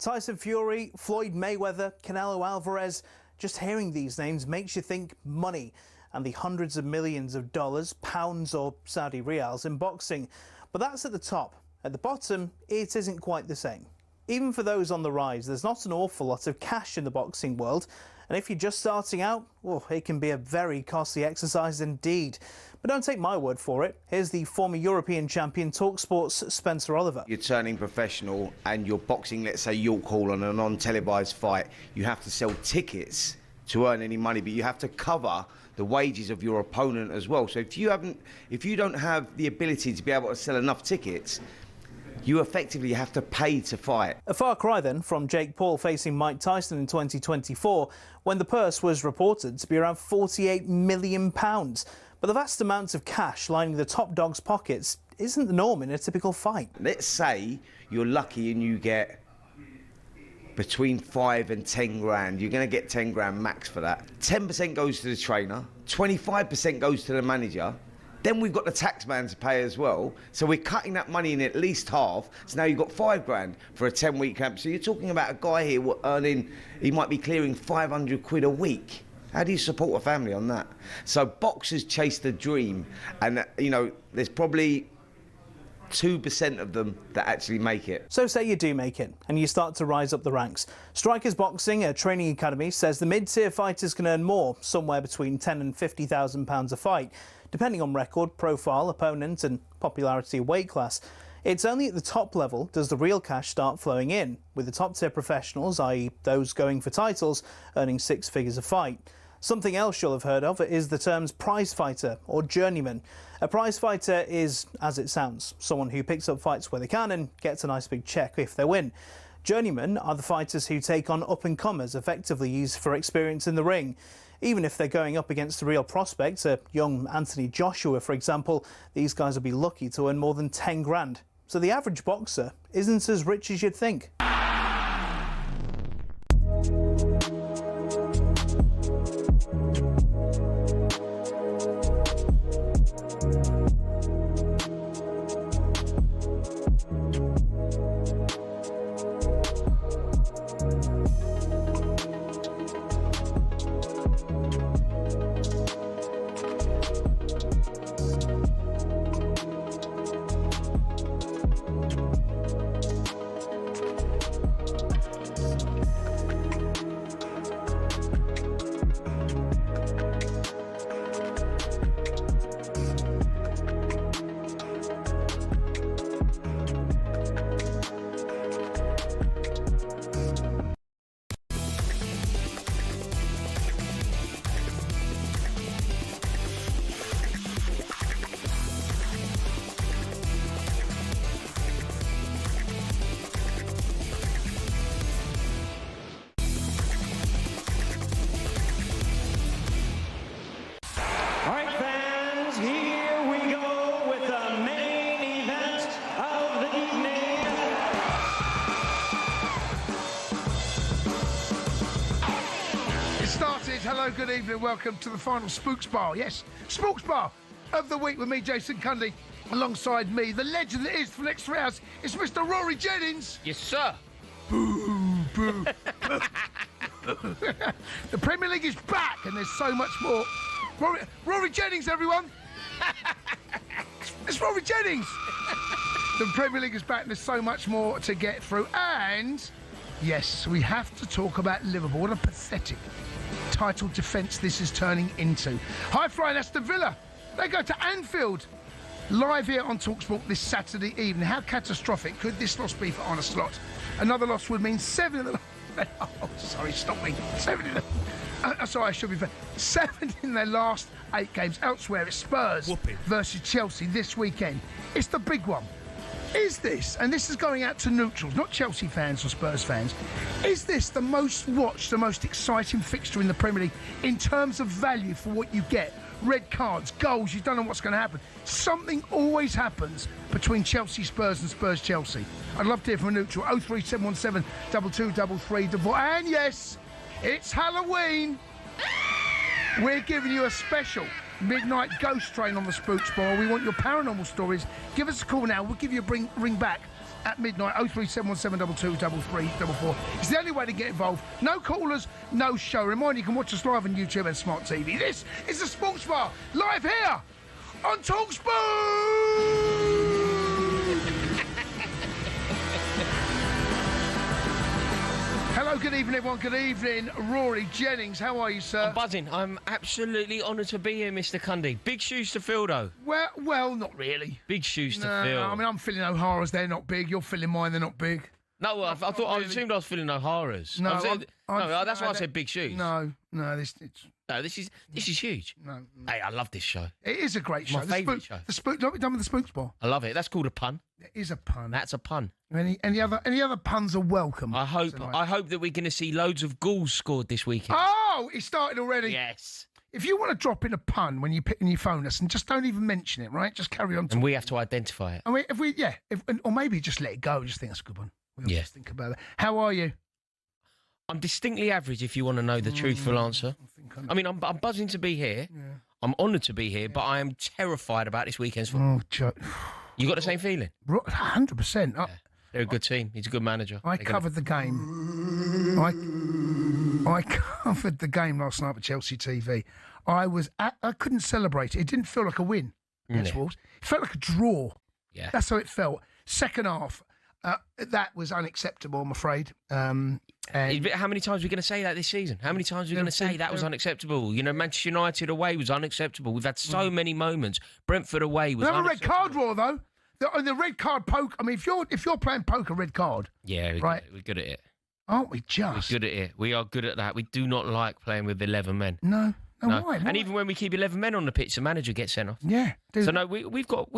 Tyson Fury, Floyd Mayweather, Canelo Alvarez. Just hearing these names makes you think money and the hundreds of millions of dollars, pounds or Saudi riyals in boxing. But that's at the top. At the bottom, it isn't quite the same. Even for those on the rise, there's not an awful lot of cash in the boxing world. And if you're just starting out, well, it can be a very costly exercise indeed. But don't take my word for it. Here's the former European champion, talkSPORT's Spencer Oliver. You're turning professional and you're boxing, let's say, York Hall on a non-televised fight. You have to sell tickets to earn any money, but you have to cover the wages of your opponent as well. So if you don't have the ability to be able to sell enough tickets, you effectively have to pay to fight. A far cry then from Jake Paul facing Mike Tyson in 2024, when the purse was reported to be around £48 million. But the vast amounts of cash lining the top dog's pockets isn't the norm in a typical fight. Let's say you're lucky and you get between 5 and 10 grand. You're going to get 10 grand max for that. 10% goes to the trainer, 25% goes to the manager. Then we've got the tax man to pay as well. So we're cutting that money in at least half. So now you've got 5 grand for a 10-week camp. So you're talking about a guy here earning, he might be clearing 500 quid a week. How do you support a family on that? So boxers chase the dream. And, you know, there's probably 2% of them that actually make it. So say you do make it and you start to rise up the ranks. Strikers Boxing, a training academy, says the mid-tier fighters can earn more, somewhere between £10,000 and £50,000 a fight, depending on record, profile, opponent and popularity of weight class. It's only at the top level does the real cash start flowing in, with the top-tier professionals, i.e. those going for titles, earning 6 figures a fight. Something else you'll have heard of is the terms prize fighter or journeyman. A prize fighter is, as it sounds, someone who picks up fights where they can and gets a nice big check if they win. Journeymen are the fighters who take on up-and-comers, effectively used for experience in the ring. Even if they're going up against a real prospect, a young Anthony Joshua, for example, these guys will be lucky to earn more than 10 grand. So the average boxer isn't as rich as you'd think. Hello, good evening, welcome to the final Spooks Bar. Yes, Spooks Bar of the week with me, Jason Cundy. Alongside me, the legend that is for the next 3 hours, it's Mr. Rory Jennings. Yes, sir. Boo, boo. The Premier League is back and there's so much more. Rory Jennings, everyone. It's Rory Jennings. The Premier League is back and there's so much more to get through. And, yes, we have to talk about Liverpool. What a pathetic title defence this is turning into. High-flying Aston Villa, they go to Anfield. Live here on talkSPORT this Saturday evening. How catastrophic could this loss be for Arne Slot? Another loss would mean 7 in the... Oh, sorry, stop me. 7 in the... sorry, I should be fair. 7 in their last 8 games. Elsewhere, it's Spurs versus Chelsea this weekend. It's the big one. Is this, and this is going out to neutrals, not Chelsea fans or Spurs fans, is this the most watched, the most exciting fixture in the Premier League in terms of value for what you get? Red cards, goals, you don't know what's going to happen. Something always happens between Chelsea Spurs and Spurs Chelsea. I'd love to hear from a neutral. 03717 2233. And yes, it's Halloween. We're giving you a special Midnight Ghost Train on the Spooks Bar. We want your paranormal stories. Give us a call now. We'll give you a ring back at midnight. 03717223344. It's the only way to get involved. No callers, no show. Reminder, you can watch us live on YouTube and Smart TV. This is the Sports Bar, live here on talkSPORT. Hello, good evening, everyone. Good evening, Rory Jennings. How are you, sir? I'm buzzing. I'm absolutely honoured to be here, Mr. Cundy. Big shoes to fill, though. Well, not really. Big shoes to fill. I mean, I'm filling O'Hara's. They're not big. You're filling mine. They're not big. No, I thought really. I assumed I was filling O'Hara's. No, that's why I said big shoes. No, this is huge. No. Hey, I love this show. It is a great show. My favourite show. What we done with the Spooks Bar? I love it. That's called a pun. It is a pun. That's a pun. Any other puns are welcome. I hope that we're going to see loads of goals scored this weekend. Oh, it started already. Yes. If you want to drop in a pun when you phone us, and just don't even mention it, right? Just carry on. And we have to identify it. I mean, or maybe just let it go. Just think that's a good one. We'll just think about it. How are you? I'm distinctly average, if you want to know the truthful answer. I'm buzzing to be here. Yeah. I'm honoured to be here, but I am terrified about this weekend's football. You got the same feeling? 100%. They're a good team. He's a good manager. I covered the game. I covered the game last night for Chelsea TV. I couldn't celebrate it. It didn't feel like a win against Wolves. It felt like a draw. Yeah. That's how it felt. Second half, that was unacceptable, I'm afraid. How many times are we going to say that this season? How many times are we going to say that was unacceptable? You know, Manchester United away was unacceptable. We've had so many moments. Brentford away was unacceptable. A red card draw, though. The red card poker. I mean, if you're playing poker, red card. Yeah, we're good at it. Aren't we just? We're good at it. We are good at that. We do not like playing with 11 men. No. Why? And even when we keep 11 men on the pitch, the manager gets sent off. Yeah. So no, we've got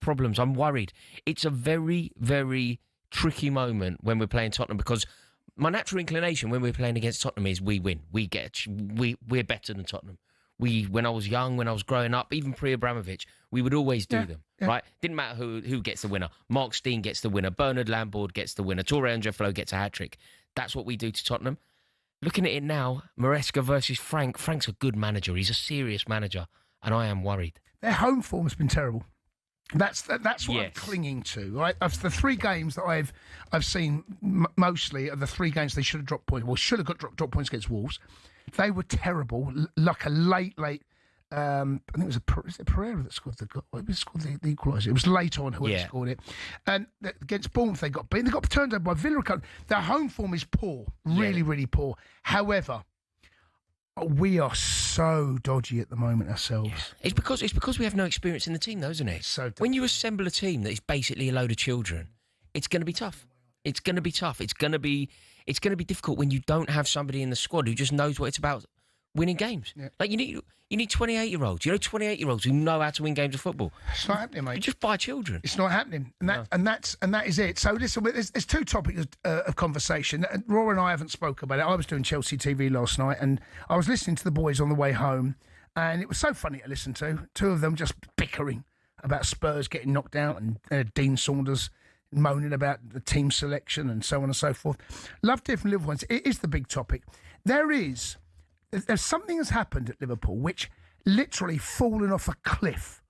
problems. I'm worried. It's a very, very tricky moment when we're playing Tottenham, because my natural inclination when we're playing against Tottenham is we win. We're better than Tottenham. When I was young, when I was growing up, even pre-Abramovich, we would always do them, right? Didn't matter who gets the winner. Mark Steen gets the winner. Bernard Lambord gets the winner. Torre Angelo gets a hat-trick. That's what we do to Tottenham. Looking at it now, Maresca versus Frank. Frank's a good manager. He's a serious manager, and I am worried. Their home form has been terrible. That's what I'm clinging to, right? Of the three games that I've seen, mostly are the three games they should have dropped points. Well, should have got dropped points against Wolves. They were terrible. Like a late. I think it was Pereira that scored the goal. It scored the equaliser. It was late on who scored it. And against Bournemouth, they got beaten. They got turned over by Villarreal. Their home form is poor, really, really poor. However, we are so dodgy at the moment ourselves. Yeah. It's because we have no experience in the team, though, isn't it? So dodgy. When you assemble a team that is basically a load of children, it's going to be tough. It's going to be tough. It's going to be difficult when you don't have somebody in the squad who just knows what it's about. Winning games. Yeah. Like you need 28-year-olds. 28-year-olds who know how to win games of football. It's not happening, mate. You just buy children. It's not happening, and that is it. So listen, there's two topics of conversation. Rory and I haven't spoken about it. I was doing Chelsea TV last night, and I was listening to the boys on the way home, and it was so funny to listen to. Two of them just bickering about Spurs getting knocked out, and Dean Saunders moaning about the team selection and so on and so forth. Love to hear from Liverpool. It is the big topic. There's something has happened at Liverpool which literally fallen off a cliff.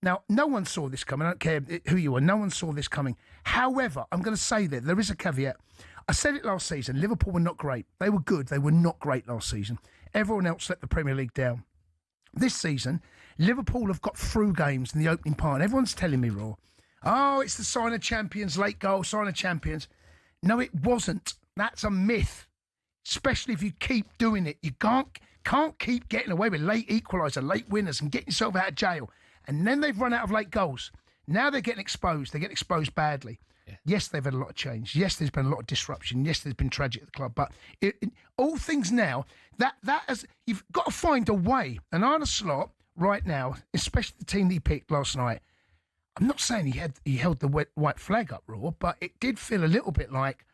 Now, no one saw this coming. I don't care who you are. No one saw this coming. However, I'm going to say that there is a caveat. I said it last season. Liverpool were not great. They were good. They were not great last season. Everyone else let the Premier League down. This season, Liverpool have got through games in the opening part. And everyone's telling me, Raw, it's the sign of champions, late goal, sign of champions. No, it wasn't. That's a myth. Especially if you keep doing it. You can't keep getting away with late equaliser, late winners and getting yourself out of jail. And then they've run out of late goals. Now they're getting exposed. They get exposed badly. Yeah. Yes, they've had a lot of change. Yes, there's been a lot of disruption. Yes, there's been tragic at the club. But all things now, you've got to find a way. And Arne Slot, right now, especially the team he picked last night, I'm not saying he held the white flag up, Raw, but it did feel a little bit like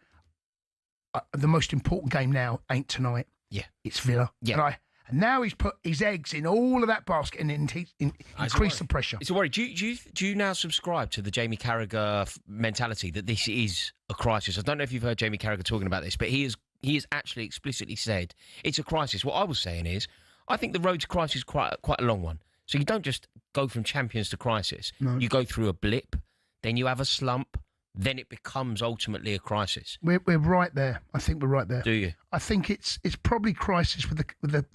the most important game now ain't tonight. Yeah. It's Villa. Yeah. And now he's put his eggs in all of that basket and increased the pressure. It's a worry. Do you now subscribe to the Jamie Carragher mentality that this is a crisis? I don't know if you've heard Jamie Carragher talking about this, but he has actually explicitly said it's a crisis. What I was saying is, I think the road to crisis is quite a long one. So you don't just go from champions to crisis. No. You go through a blip, then you have a slump, then it becomes ultimately a crisis. We're right there. I think we're right there. Do you? I think it's probably crisis with the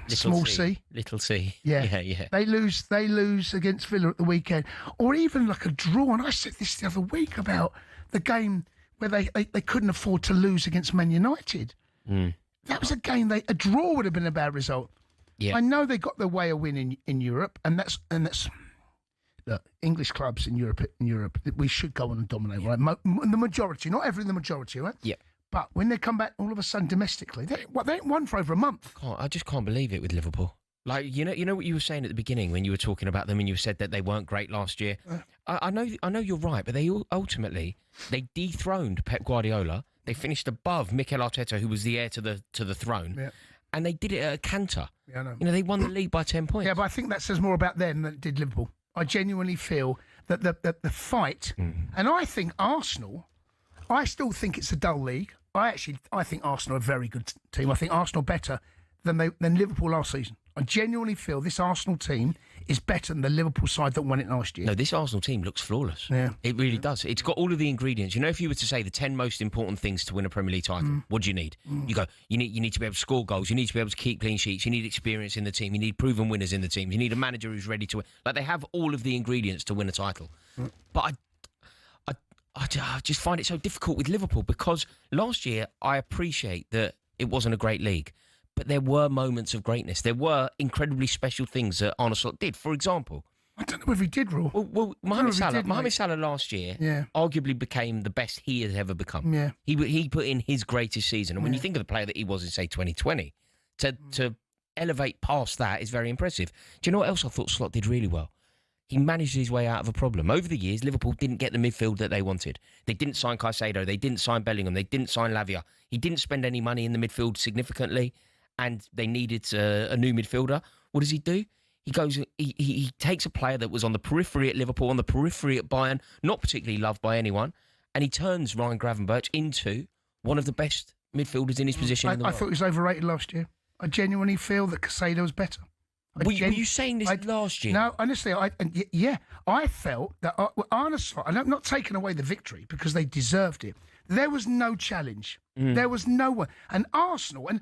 small C. Little C. Yeah. Yeah. They lose against Villa at the weekend, or even like a draw. And I said this the other week about the game where they couldn't afford to lose against Man United. That was a game a draw would have been a bad result. Yeah. I know they got their way of winning in Europe, and that's look, English clubs in Europe we should go on and dominate, right? The majority, not every, the majority, right? Yeah. But when they come back all of a sudden domestically, they ain't won for over a month. I just can't believe it with Liverpool. Like, you know what you were saying at the beginning when you were talking about them and you said that they weren't great last year. I know you're right, but they ultimately dethroned Pep Guardiola. They finished above Mikel Arteta, who was the heir to the throne. Yeah. And they did it at a canter. Yeah, I know. You know, they won the league by 10 points. Yeah, but I think that says more about them than it did Liverpool. I genuinely feel that the fight, and I think Arsenal, I still think it's a dull league. I think Arsenal are a very good team. I think Arsenal better than Liverpool last season. I genuinely feel this Arsenal team is better than the Liverpool side that won it last year. No, this Arsenal team looks flawless. Yeah. It really does. It's got all of the ingredients. You know, if you were to say the 10 most important things to win a Premier League title, what do you need? You go, you need to be able to score goals. You need to be able to keep clean sheets. You need experience in the team. You need proven winners in the team. You need a manager who's ready to win. Like, they have all of the ingredients to win a title. But I just find it so difficult with Liverpool because last year I appreciate that it wasn't a great league. But there were moments of greatness. There were special things that Arne Slot did. For example, I don't know if he did, Raw. Well, Mohamed Salah last year arguably became the best he has ever become. Yeah. He put in his greatest season. And when you think of the player that he was in, say, 2020, to elevate past that is very impressive. Do you know what else I thought Slot did really well? He managed his way out of a problem. Over the years, Liverpool didn't get the midfield that they wanted. They didn't sign Caicedo. They didn't sign Bellingham. They didn't sign Lavia. He didn't spend any money in the midfield significantly. And they needed a new midfielder. What does he do? He goes, he takes a player that was on the periphery at Liverpool, on the periphery at Bayern, not particularly loved by anyone, and he turns Ryan Gravenberch into one of the best midfielders in his position in the world. I thought he was overrated last year. I genuinely feel that Caicedo was better. Were you saying this last year? No, honestly, I felt that Arne Slot, and I'm not taking away the victory because they deserved it. There was no challenge. There was no one. And Arsenal, and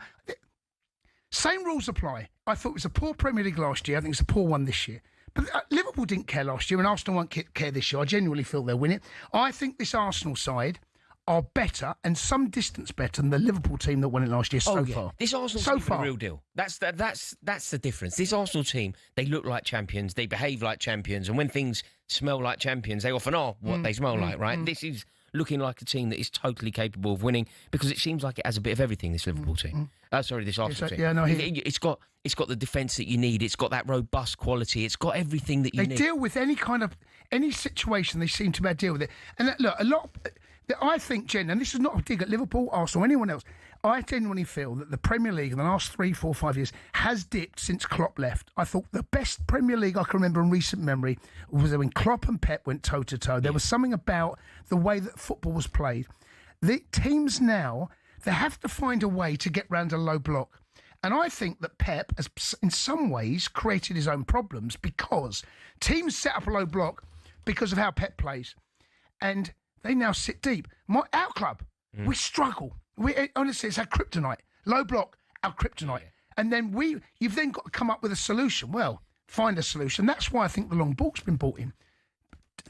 same rules apply. I thought it was a poor Premier League last year. I think it's a poor one this year. But Liverpool didn't care last year, and Arsenal won't care this year. I genuinely feel they'll win it. I think this Arsenal side are better and some distance better than the Liverpool team that won it last year so far. This Arsenal team is the real deal. That's the difference. This Arsenal team, they look like champions, they behave like champions, and when things smell like champions, they often are what they smell like, right? This is looking like a team that is totally capable of winning because it seems like it has a bit of everything, this Liverpool team. This Arsenal team. Yeah, no, it's got the defence that you need. It's got that robust quality. It's got everything that you need. They deal with any situation. They seem to be able to deal with it. And look, I think, Jen, and this is not a dig at Liverpool, Arsenal, anyone else, I genuinely feel that the Premier League in the last 3, 4, 5 years has dipped since Klopp left. I thought the best Premier League I can remember in recent memory was when Klopp and Pep went toe-to-toe. There was something about the way that football was played. The teams now, they have to find a way to get round a low block. And I think that Pep has, in some ways, created his own problems because teams set up a low block because of how Pep plays. And they now sit deep. Our club, we struggle. Honestly, it's our kryptonite. Low block, our kryptonite. Yeah. And then you've then got to come up with a solution. Well, find a solution. That's why I think the long ball's been brought in.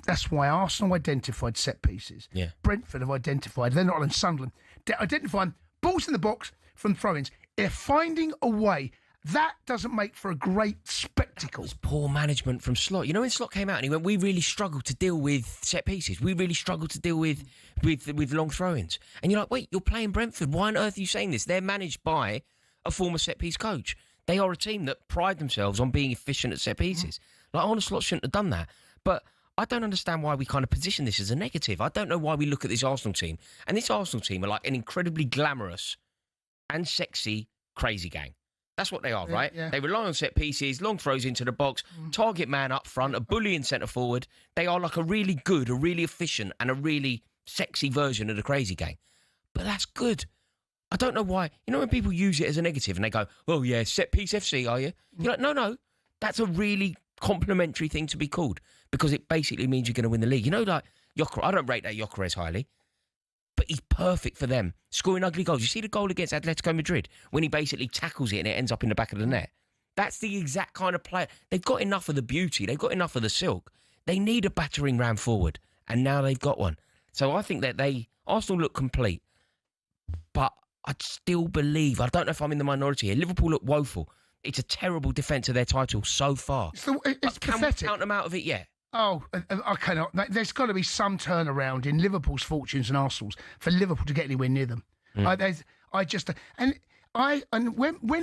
That's why Arsenal identified set pieces. Yeah. Brentford have identified. They're not on Sunderland. They're identifying balls in the box from throw-ins. They're finding a way. That doesn't make for a great spectacle. It's poor management from Slot. You know, when Slot came out and he went, we really struggled to deal with set pieces. We really struggled to deal with long throw-ins. And you're like, wait, you're playing Brentford. Why on earth are you saying this? They're managed by a former set-piece coach. They are a team that pride themselves on being efficient at set pieces. Like, Arne Slot shouldn't have done that. But I don't understand why we kind of position this as a negative. I don't know why we look at this Arsenal team. And this Arsenal team are like an incredibly glamorous and sexy crazy gang. That's what they are, right? Yeah. They rely on set pieces, long throws into the box, target man up front, a bully in centre forward. They are like a really good, a really efficient and a really sexy version of the crazy gang. But that's good. I don't know why. You know when people use it as a negative and they go, oh, yeah, set piece FC, are you? You're like, no. That's a really complimentary thing to be called because it basically means you're going to win the league. You know, like, I don't rate that Gyökeres highly, but he's perfect for them. Scoring ugly goals. You see the goal against Atletico Madrid when he basically tackles it and it ends up in the back of the net? That's the exact kind of player. They've got enough of the beauty. They've got enough of the silk. They need a battering ram forward, and now they've got one. So I think that Arsenal look complete, but I still believe, I don't know if I'm in the minority here, Liverpool look woeful. It's a terrible defence of their title so far. It's can pathetic. We count them out of it yet? Oh, I cannot. There's got to be some turnaround in Liverpool's fortunes and Arsenal's for Liverpool to get anywhere near them. When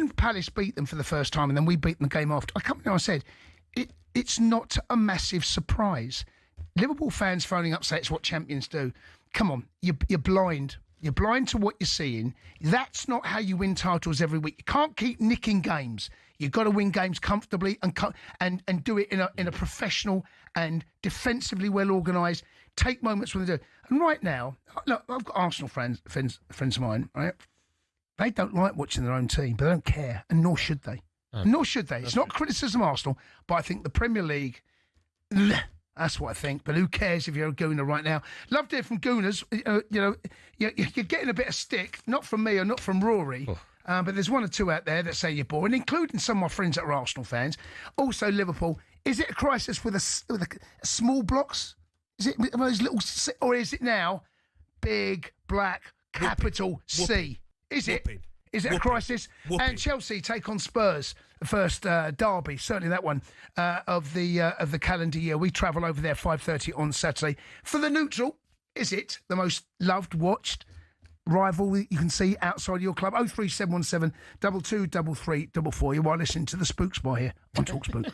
Palace beat them for the first time and then we beat them the game after, I said, it's not a massive surprise. Liverpool fans phoning up say it's what champions do. Come on, you're blind. You're blind to what you're seeing. That's not how you win titles every week. You can't keep nicking games. You've got to win games comfortably and do it in a professional and defensively well organised. Take moments when they do. And right now, look, I've got Arsenal friends of mine, right? They don't like watching their own team, but they don't care, and nor should they. Nor should they. It's not criticism of Arsenal, but I think the Premier League, that's what I think. But who cares if you're a Gooner right now? Love to hear from Gooners. You're getting a bit of stick, not from me or not from Rory, but there's one or two out there that say you're boring, including some of my friends that are Arsenal fans. Also, Liverpool. Is it a crisis with a small blocks? Is it one of those little, or is it now big black capital C? Is it? Is it a crisis? And Chelsea take on Spurs, the first derby, certainly that one of the calendar year. We travel over there 5:30 on Saturday. For the neutral, is it the most loved, watched rivalry you can see outside your club? 03717 223344. You are listening to the Spook Spot here on talkSPORT.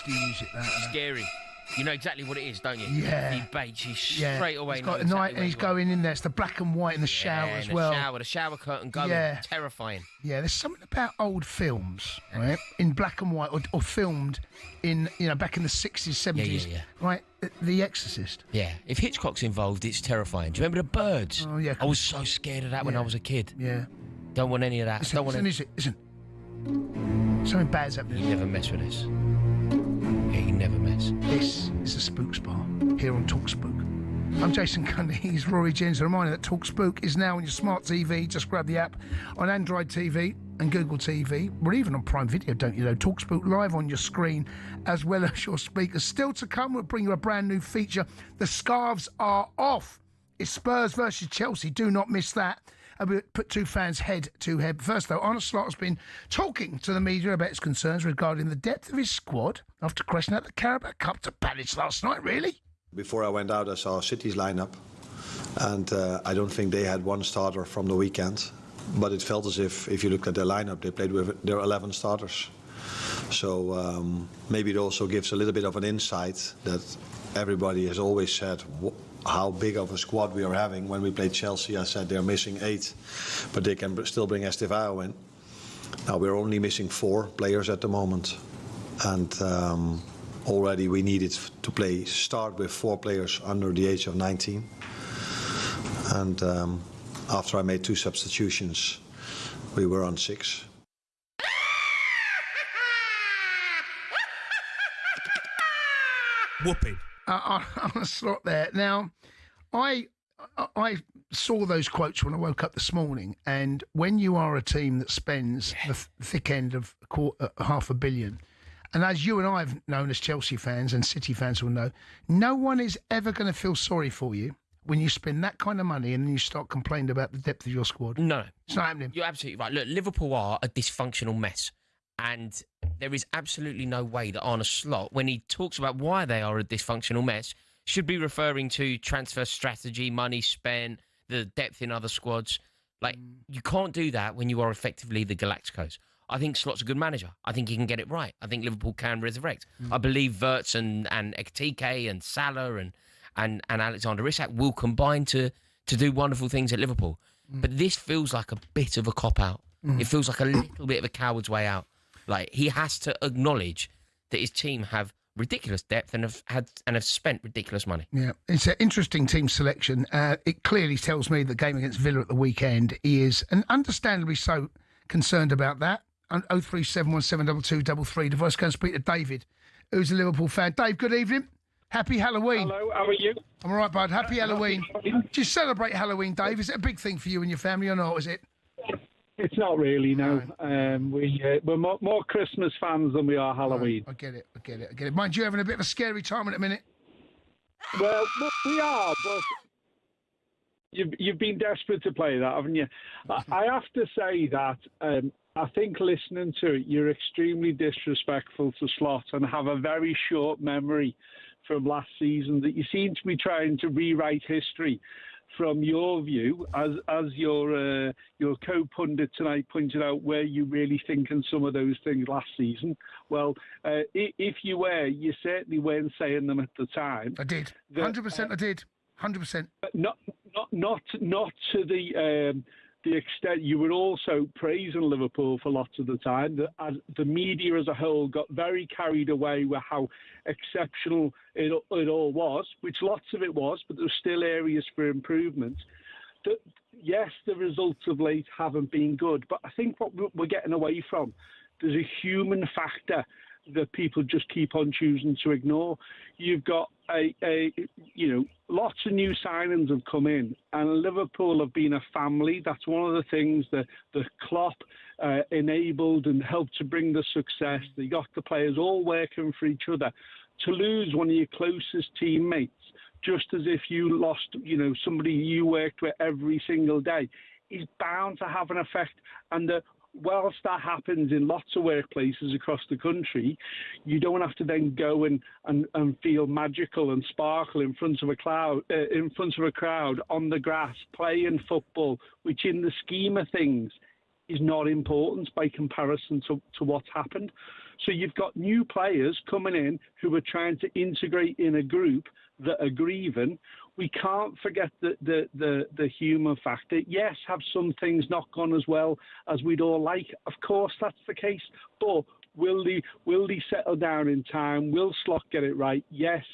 nasty music, that. Scary. You know exactly what it is, don't you? Yeah. He baits, he's straight away. He's got a night, and he's going in there. It's the black and white in the shower as well. The shower curtain going. Yeah. Terrifying. Yeah, there's something about old films, right, in black and white, or filmed in, back in the 60s, 70s, right? The Exorcist. Yeah. If Hitchcock's involved, it's terrifying. Do you remember The Birds? Oh, yeah. I was so scared of that when I was a kid. Yeah. Don't want any of that. Listen. Something bad's happening. You never mess with this. Yeah, you never mess. This is the Spook Spa here on talkSPOOK. I'm Jason Cundy. He's Rory Jens. A reminder that talkSPOOK is now on your smart TV. Just grab the app on Android TV and Google TV. We're even on Prime Video, don't you know? talkSPOOK live on your screen as well as your speakers. Still to come, we'll bring you a brand new feature. The scarves are off. It's Spurs versus Chelsea. Do not miss that. And we put two fans head to head. First, though, Arne Slot has been talking to the media about his concerns regarding the depth of his squad after crashing out the Carabao Cup to Palace last night, really. Before I went out, I saw City's lineup, and I don't think they had one starter from the weekend. But it felt as if you look at their lineup, they played with their 11 starters. So maybe it also gives a little bit of an insight that everybody has always said how big of a squad we are having. When we played Chelsea, I said they're missing 8, but they can still bring Estevao in. Now we're only missing 4 players at the moment, and already we needed to start with 4 players under the age of 19. And after I made 2 substitutions, we were on 6. Whooping. On a slot there. Now, I saw those quotes when I woke up this morning, and when you are a team that spends the thick end of £500 million, and as you and I have known as Chelsea fans and City fans will know, no one is ever going to feel sorry for you when you spend that kind of money and then you start complaining about the depth of your squad. No. It's not happening. You're absolutely right. Look, Liverpool are a dysfunctional mess. And there is absolutely no way that Arne Slot, when he talks about why they are a dysfunctional mess, should be referring to transfer strategy, money spent, the depth in other squads. You can't do that when you are effectively the Galacticos. I think Slot's a good manager. I think he can get it right. I think Liverpool can resurrect. I believe Wirtz and Ekitike and Salah and Alexander Isak will combine to do wonderful things at Liverpool. But this feels like a bit of a cop-out. It feels like a little bit of a coward's way out. He has to acknowledge that his team have ridiculous depth and have spent ridiculous money. Yeah, it's an interesting team selection. It clearly tells me the game against Villa at the weekend, he is, and understandably so, concerned about that. 037172233. The voice can speak to David, who's a Liverpool fan. Dave, good evening. Happy Halloween. Hello, how are you? I'm all right, bud. Happy Halloween. Do you celebrate Halloween, Dave? Is it a big thing for you and your family or not, is it? It's not really, no. We're more Christmas fans than we are Halloween. I get it. Mind you, having a bit of a scary time in a minute. Well, we are, but you've been desperate to play that, haven't you? I have to say that I think listening to it, you're extremely disrespectful to Slot and have a very short memory from last season, that you seem to be trying to rewrite history from your view, as your co-pundit tonight pointed out, where you really thinking some of those things last season. Well, if you were, you certainly weren't saying them at the time. I did. 100% I did. 100%. Not to the extent you were also praising Liverpool for lots of the time. As the media as a whole got very carried away with how exceptional it all was, which lots of it was, but there's still areas for improvement. Yes, the results of late haven't been good, but I think what we're getting away from, there's a human factor that people just keep on choosing to ignore. You've got lots of new signings have come in, and Liverpool have been a family. That's one of the things that the Klopp enabled and helped to bring the success. They got the players all working for each other. To lose one of your closest teammates, just as if you lost, somebody you worked with every single day, is bound to have an effect. And whilst that happens in lots of workplaces across the country, you don't have to then go and feel magical and sparkle in front of a crowd on the grass playing football, which in the scheme of things is not important by comparison to what's happened. So you've got new players coming in who are trying to integrate in a group that are grieving. We can't forget the human factor. Yes, have some things not gone as well as we'd all like. Of course, that's the case. But will they settle down in time? Will Slot get it right? Yes.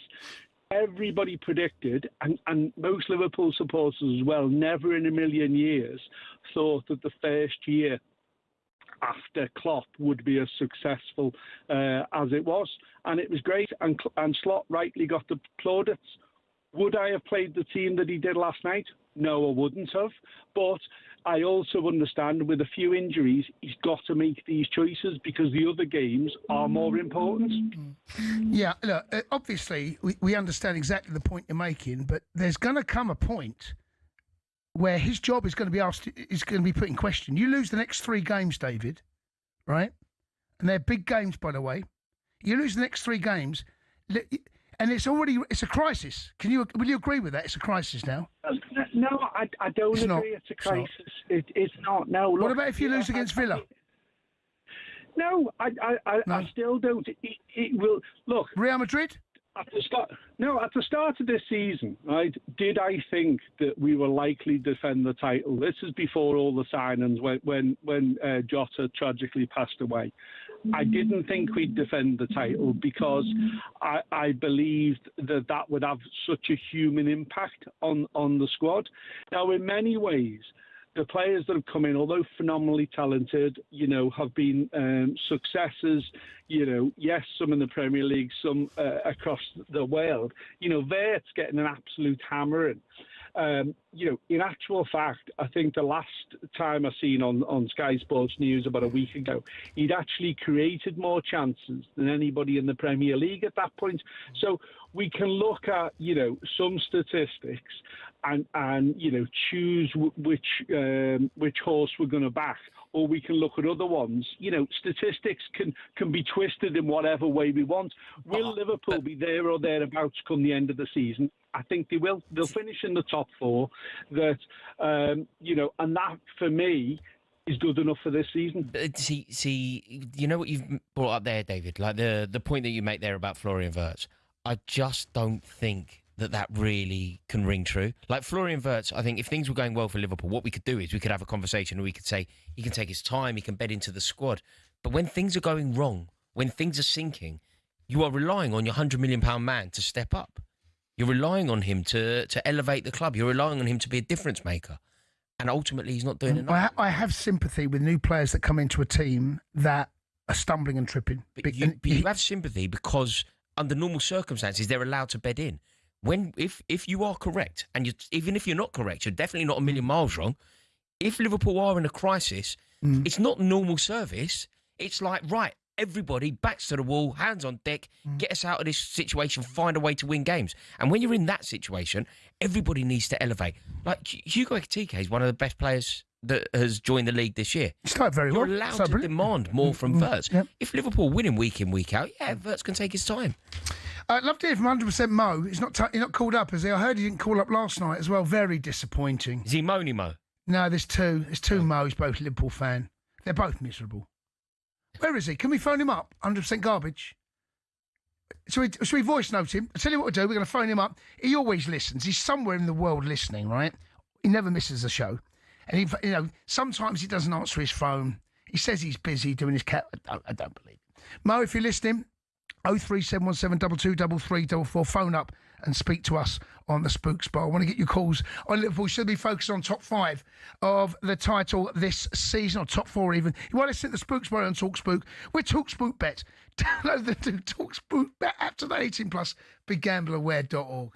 Everybody predicted, and most Liverpool supporters as well, never in a million years thought that the first year after Klopp would be as successful as it was. And it was great, and Slot rightly got the plaudits. Would I have played the team that he did last night? No, I wouldn't have. But I also understand with a few injuries, he's got to make these choices because the other games are more important. Yeah, look, obviously, we understand exactly the point you're making, but there's going to come a point where his job is going to be put in question. You lose the next 3 games, David, right? And they're big games, by the way. You lose the next 3 games, and it's a crisis. Will you agree with that? It's a crisis now. No, I don't agree. It's a crisis. It's not. No. Look, what about if you lose against Villa? No, I still don't. It will look. Real Madrid. At the start of this season, right? Did I think that we were likely to defend the title? This is before all the signings when Jota tragically passed away. I didn't think we'd defend the title because I believed that would have such a human impact on the squad. Now, in many ways, the players that have come in, although phenomenally talented, have been successes. Yes, some in the Premier League, some across the world. Vert's getting an absolute hammering. In actual fact, I think the last time I seen on Sky Sports News about a week ago, he'd actually created more chances than anybody in the Premier League at that point. So we can look at, some statistics and choose which horse we're going to back, or we can look at other ones. Statistics can be twisted in whatever way we want. Will Liverpool be there or thereabouts come the end of the season? I think they will. They'll finish in the top 4. That, and that for me is good enough for this season. See, you know what you've brought up there, David? Like the point that you make there about Florian Wirtz. I just don't think that really can ring true. Like Florian Wirtz, I think if things were going well for Liverpool, what we could do is we could have a conversation and we could say he can take his time, he can bed into the squad. But when things are going wrong, when things are sinking, you are relying on your £100 million man to step up. You're relying on him to elevate the club. You're relying on him to be a difference maker. And ultimately, he's not doing enough. I have sympathy with new players that come into a team that are stumbling and tripping. But you have sympathy because under normal circumstances, they're allowed to bed in. If you are correct, and even if you're not correct, you're definitely not a million miles wrong. If Liverpool are in a crisis, it's not normal service. It's like, right, everybody, backs to the wall, hands on deck, get us out of this situation, find a way to win games. And when you're in that situation, everybody needs to elevate. Like Hugo Ekitike is one of the best players that has joined the league this year. It's not very You're well. allowed to demand more from Wirtz. Yep. If Liverpool win in, week out, Wirtz can take his time. I'd love to hear from 100% Mo. He's not called up, is he? I heard he didn't call up last night as well. Very disappointing. Is he Moni Mo? No, there's two. There's 2 Mo's, both Liverpool fan. They're both miserable. Where is he? Can we phone him up? 100% garbage. Should we voice note him? I'll tell you what to do. We're going to phone him up. He always listens. He's somewhere in the world listening, right? He never misses a show. And sometimes he doesn't answer his phone. He says he's busy doing his cat. I don't believe it. Mo, if you're listening, 03717 223344. Phone up and speak to us on the Spooks Bar. I want to get your calls on Liverpool. Should be focused on top 5 of the title this season, or top 4 even. You want to sit the Spooks Bar on TalkSpook? We're TalkSpook Bet. Download the TalkSpook Bet app today. 18 plus. BigGambleAware.org.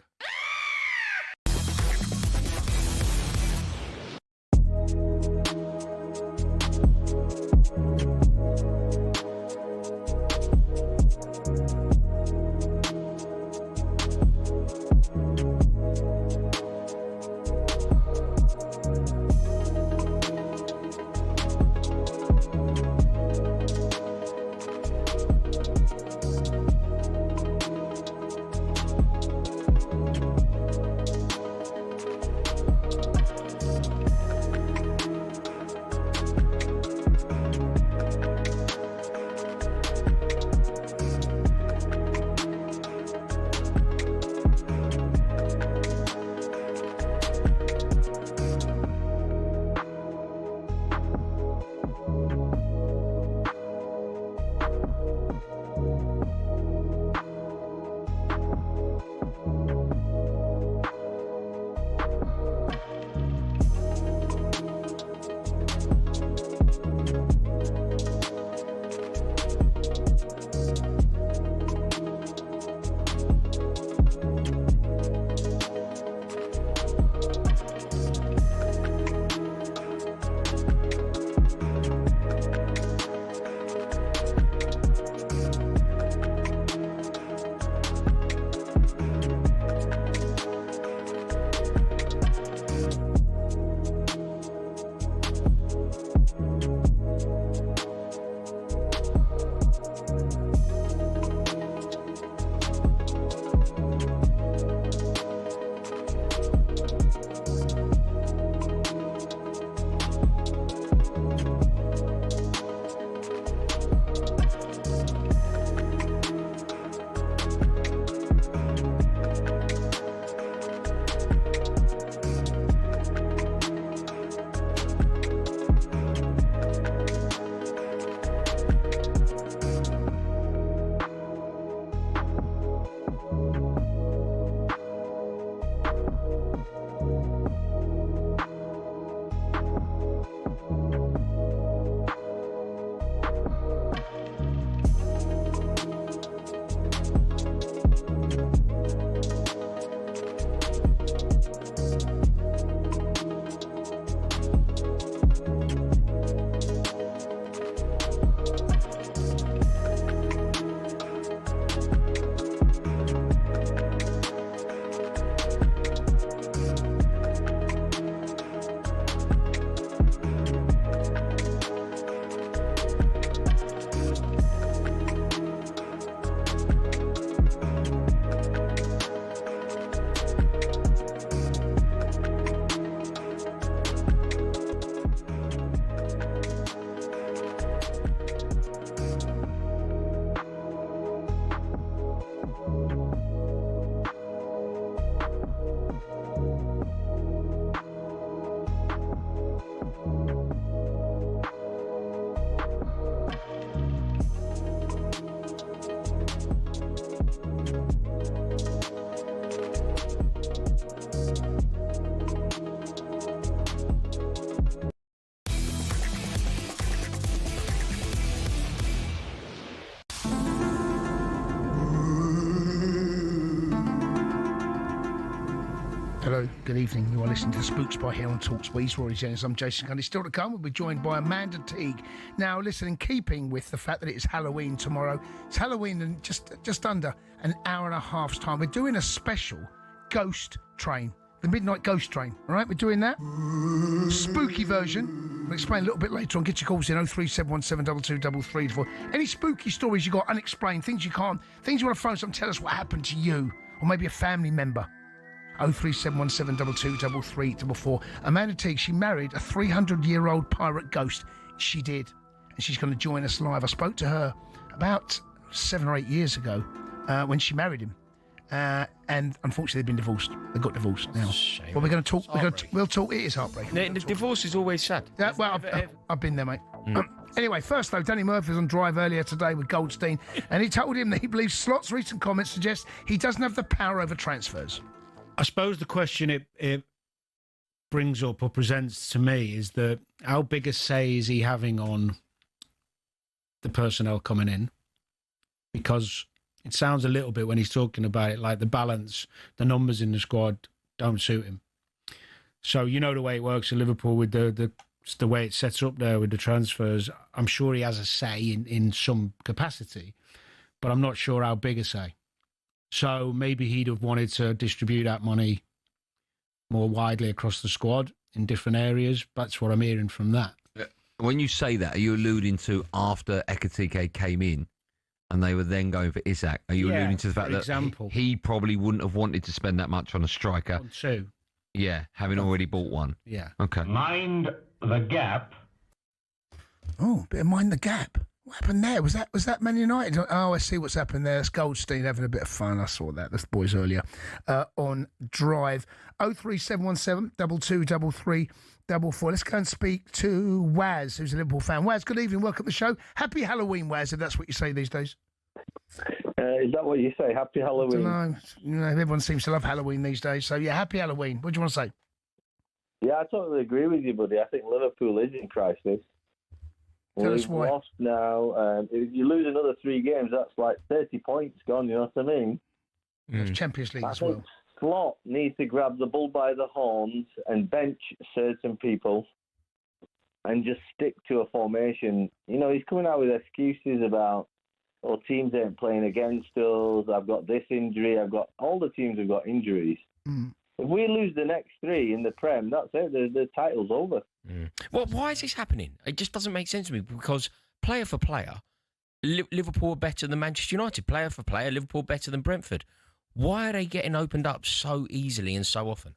very good evening. You are listening to Spooks by here on talkSPORT. He's Rory Jennings. I'm Jason Cundy. Still to come, we'll be joined by Amanda Teague. Now, listen, in keeping with the fact that it is Halloween tomorrow, it's Halloween in just under an hour and a half's time. We're doing a special ghost train, the Midnight Ghost Train. All right, we're doing that spooky version. We'll explain a little bit later on. Get your calls in 03717 223334. Any spooky stories you got, unexplained, things you want to phone us up and tell us what happened to you, or maybe a family member. 03717 223334. Amanda Teague, she married a 300-year-old pirate ghost. She did. And she's going to join us live. I spoke to her about 7 or 8 years ago when she married him. And unfortunately, they've been divorced. They got divorced now. Shame. Well, we're going to talk. We'll talk. It is heartbreaking. The divorce is always sad. Yeah, well, I've been there, mate. Anyway, first though, Danny Murphy was on Drive earlier today with Goldstein, and he told him that he believes Slot's recent comments suggest he doesn't have the power over transfers. I suppose the question it brings up or presents to me is that how big a say is he having on the personnel coming in? Because it sounds a little bit when he's talking about it like the balance, the numbers in the squad don't suit him. So you know the way it works in Liverpool with the way it's set up there with the transfers. I'm sure he has a say in some capacity, but I'm not sure how big a say. So maybe he'd have wanted to distribute that money more widely across the squad in different areas. That's what I'm hearing from that. When you say that, are you alluding to after Ekitike came in and they were then going for Isak? Are you alluding to the fact that he probably wouldn't have wanted to spend that much on a striker? On two. Yeah, having already bought one. Yeah. Okay. Mind the gap. Oh, bit of mind the gap. What happened there? Was that Man United? Oh, I see what's happened there. That's Goldstein having a bit of fun. I saw that. That's the boys earlier on Drive. 03717 223344. Let's go and speak to Waz, who's a Liverpool fan. Waz, good evening. Welcome to the show. Happy Halloween, Waz, if that's what you say these days. Is that what you say? Happy Halloween? I don't know. Everyone seems to love Halloween these days. So, yeah, happy Halloween. What do you want to say? Yeah, I totally agree with you, buddy. I think Liverpool is in crisis. Tell us We've why. lost now. If you lose another 3 games, that's like 30 points gone, you know what I mean? Champions League I as think well. Slot needs to grab the bull by the horns and bench certain people and just stick to a formation. You know, he's coming out with excuses about, teams ain't playing against us, I've got this injury, all the teams have got injuries. If we lose the next 3 in the Prem, that's it, the title's over. Well, why is this happening? It just doesn't make sense to me, because player for player, Liverpool are better than Manchester United. Player for player, Liverpool better than Brentford. Why are they getting opened up so easily and so often?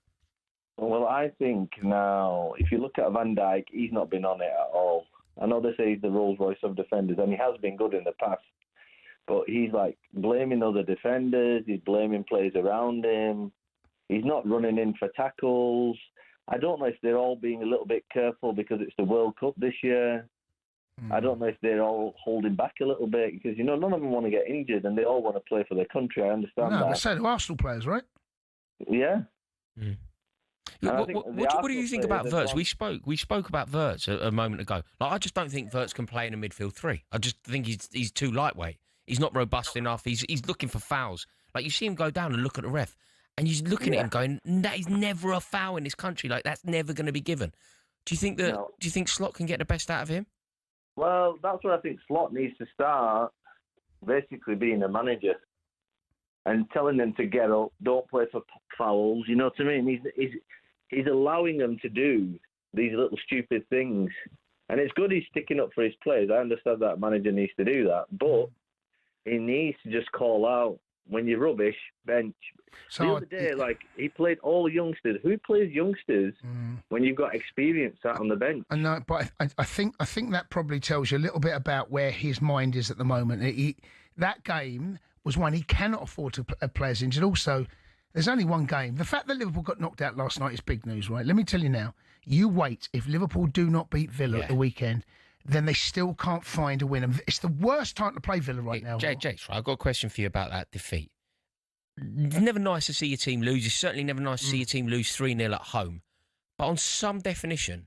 Well, I think now, if you look at Van Dijk, he's not been on it at all. I know they say he's the Rolls Royce of defenders, and he has been good in the past. But he's like blaming other defenders, he's blaming players around him. He's not running in for tackles. I don't know if they're all being a little bit careful because it's the World Cup this year. I don't know if they're all holding back a little bit because, you know, none of them want to get injured and they all want to play for their country. I understand that. No, but so do Arsenal players, right? Yeah. What do you think about Wirtz? We spoke about Wirtz a moment ago. Like, I just don't think Wirtz can play in a midfield 3. I just think he's too lightweight. He's not robust enough. He's looking for fouls. Like, you see him go down and look at the ref, and he's looking at him going, "That is never a foul in this country. Like, that's never going to be given." Do you think that? No. Do you think Slot can get the best out of him? Well, that's where I think Slot needs to start, basically being a manager and telling them to get up, don't play for fouls. You know what I mean? He's allowing them to do these little stupid things, and it's good he's sticking up for his players. I understand that manager needs to do that, but he needs to just call out when you're rubbish, bench. So the other day, he played all youngsters. Who plays youngsters when you've got experience sat on the bench? I know, but I think that probably tells you a little bit about where his mind is at the moment. That game was one he cannot afford to have players injured. Also, there's only one game. The fact that Liverpool got knocked out last night is big news, right? Let me tell you now. You wait. If Liverpool do not beat Villa at the weekend, then they still can't find a win. It's the worst time to play Villa right now. Jace, I've got a question for you about that defeat. It's never nice to see your team lose. It's certainly never nice to see your team lose 3-0 at home. But on some definition,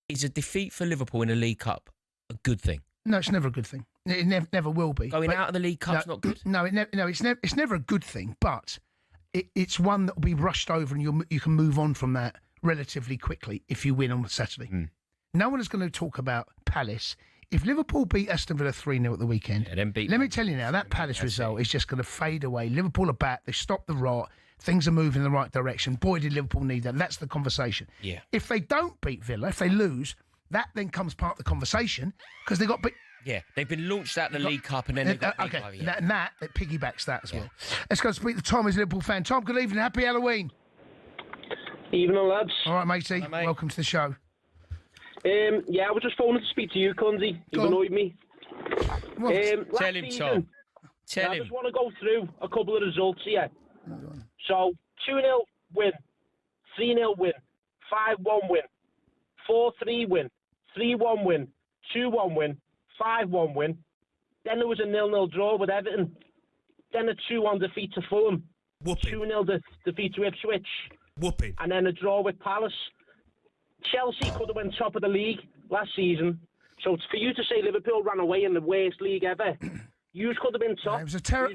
is a defeat for Liverpool in a League Cup a good thing? No, it's never a good thing. It never will be. Going out of the League Cup's not good? No, it's never a good thing. But it's one that will be rushed over and you can move on from that relatively quickly if you win on Saturday. No one is going to talk about Palace. If Liverpool beat Aston Villa 3-0 at the weekend, let me tell you now, that Palace result is just going to fade away. Liverpool are back. They stopped the rot. Things are moving in the right direction. Boy, did Liverpool need that. That's the conversation. Yeah. If they don't beat Villa, if they lose, that then comes part of the conversation because they got beat. Yeah, they've been launched out the League Cup and then they got beat by the and that it piggybacks that as well. Let's go speak to Tom, who's a Liverpool fan. Tom, good evening. Happy Halloween. Evening, lads. All right, matey. Hi, mate. Welcome to the show. I was just phoning to speak to you, Cundy. You've annoyed me. Tell him, Tom. Tell him. I just want to go through a couple of results here. So, 2-0 win, 3-0 win, 5-1 win, 4-3 win, 3-1 win, 2-1 win, 5-1 win. Then there was a 0-0 draw with Everton. Then a 2-1 defeat to Fulham. 2-0 defeat to Ipswich. And then a draw with Palace. Chelsea could have went top of the league last season. So for you to say Liverpool ran away in the worst league ever, you could have been top.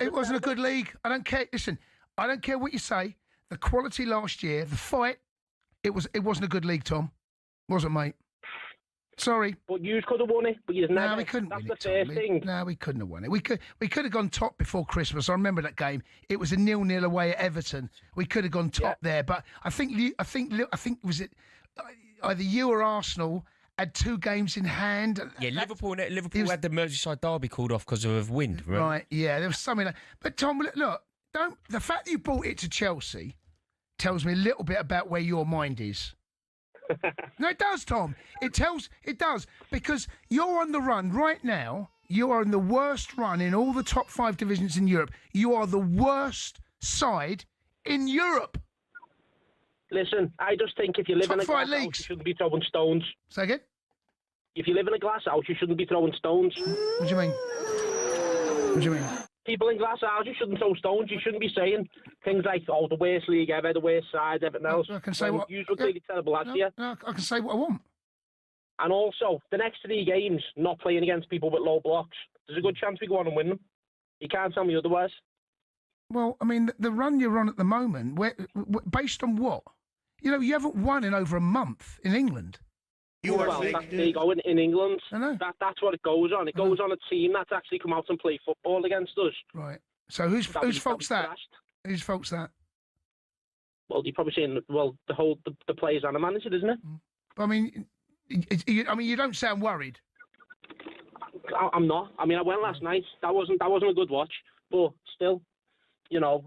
It wasn't a good league. I don't care. Listen, I don't care what you say. The quality last year, the fight, it wasn't a good league, Tom. Wasn't, mate. Sorry. But you could have won it, but you never. No, we couldn't win it. That's the first thing. No, we couldn't have won it. We could have gone top before Christmas. I remember that game. It was a 0-0 away at Everton. We could have gone top there, but I think was it either you or Arsenal had 2 games in hand. Yeah, Liverpool had the Merseyside derby called off because of wind. Right. Yeah, there was something. But Tom, look, the fact that you brought it to Chelsea tells me a little bit about where your mind is. No, it does, Tom. It does, because you're on the run right now. You are in the worst run in all the top 5 divisions in Europe. You are the worst side in Europe. Listen, I just think if you live in a glass house, you shouldn't be throwing stones. Say again? If you live in a glass house, you shouldn't be throwing stones. What do you mean? What do you mean? People in glass houses shouldn't throw stones. You shouldn't be saying things like, oh, the worst league ever, the worst side, everything else. I can say what... You look really terrible, lads, here. No, I can say what I want. And also, the next 3 games, not playing against people with low blocks, there's a good chance we go on and win them. You can't tell me otherwise. Well, I mean, the run you're on at the moment, based on what? You know, you haven't won in over a month in England. There you go, in England. I know. That's what it goes on. It goes on a team that's actually come out and play football against us. Right. So whose fault's that? Whose fault's that? Well, you're probably saying, the players and the manager, isn't it? I mean, you don't sound worried. I'm not. I mean, I went last night. That wasn't a good watch, but still, you know,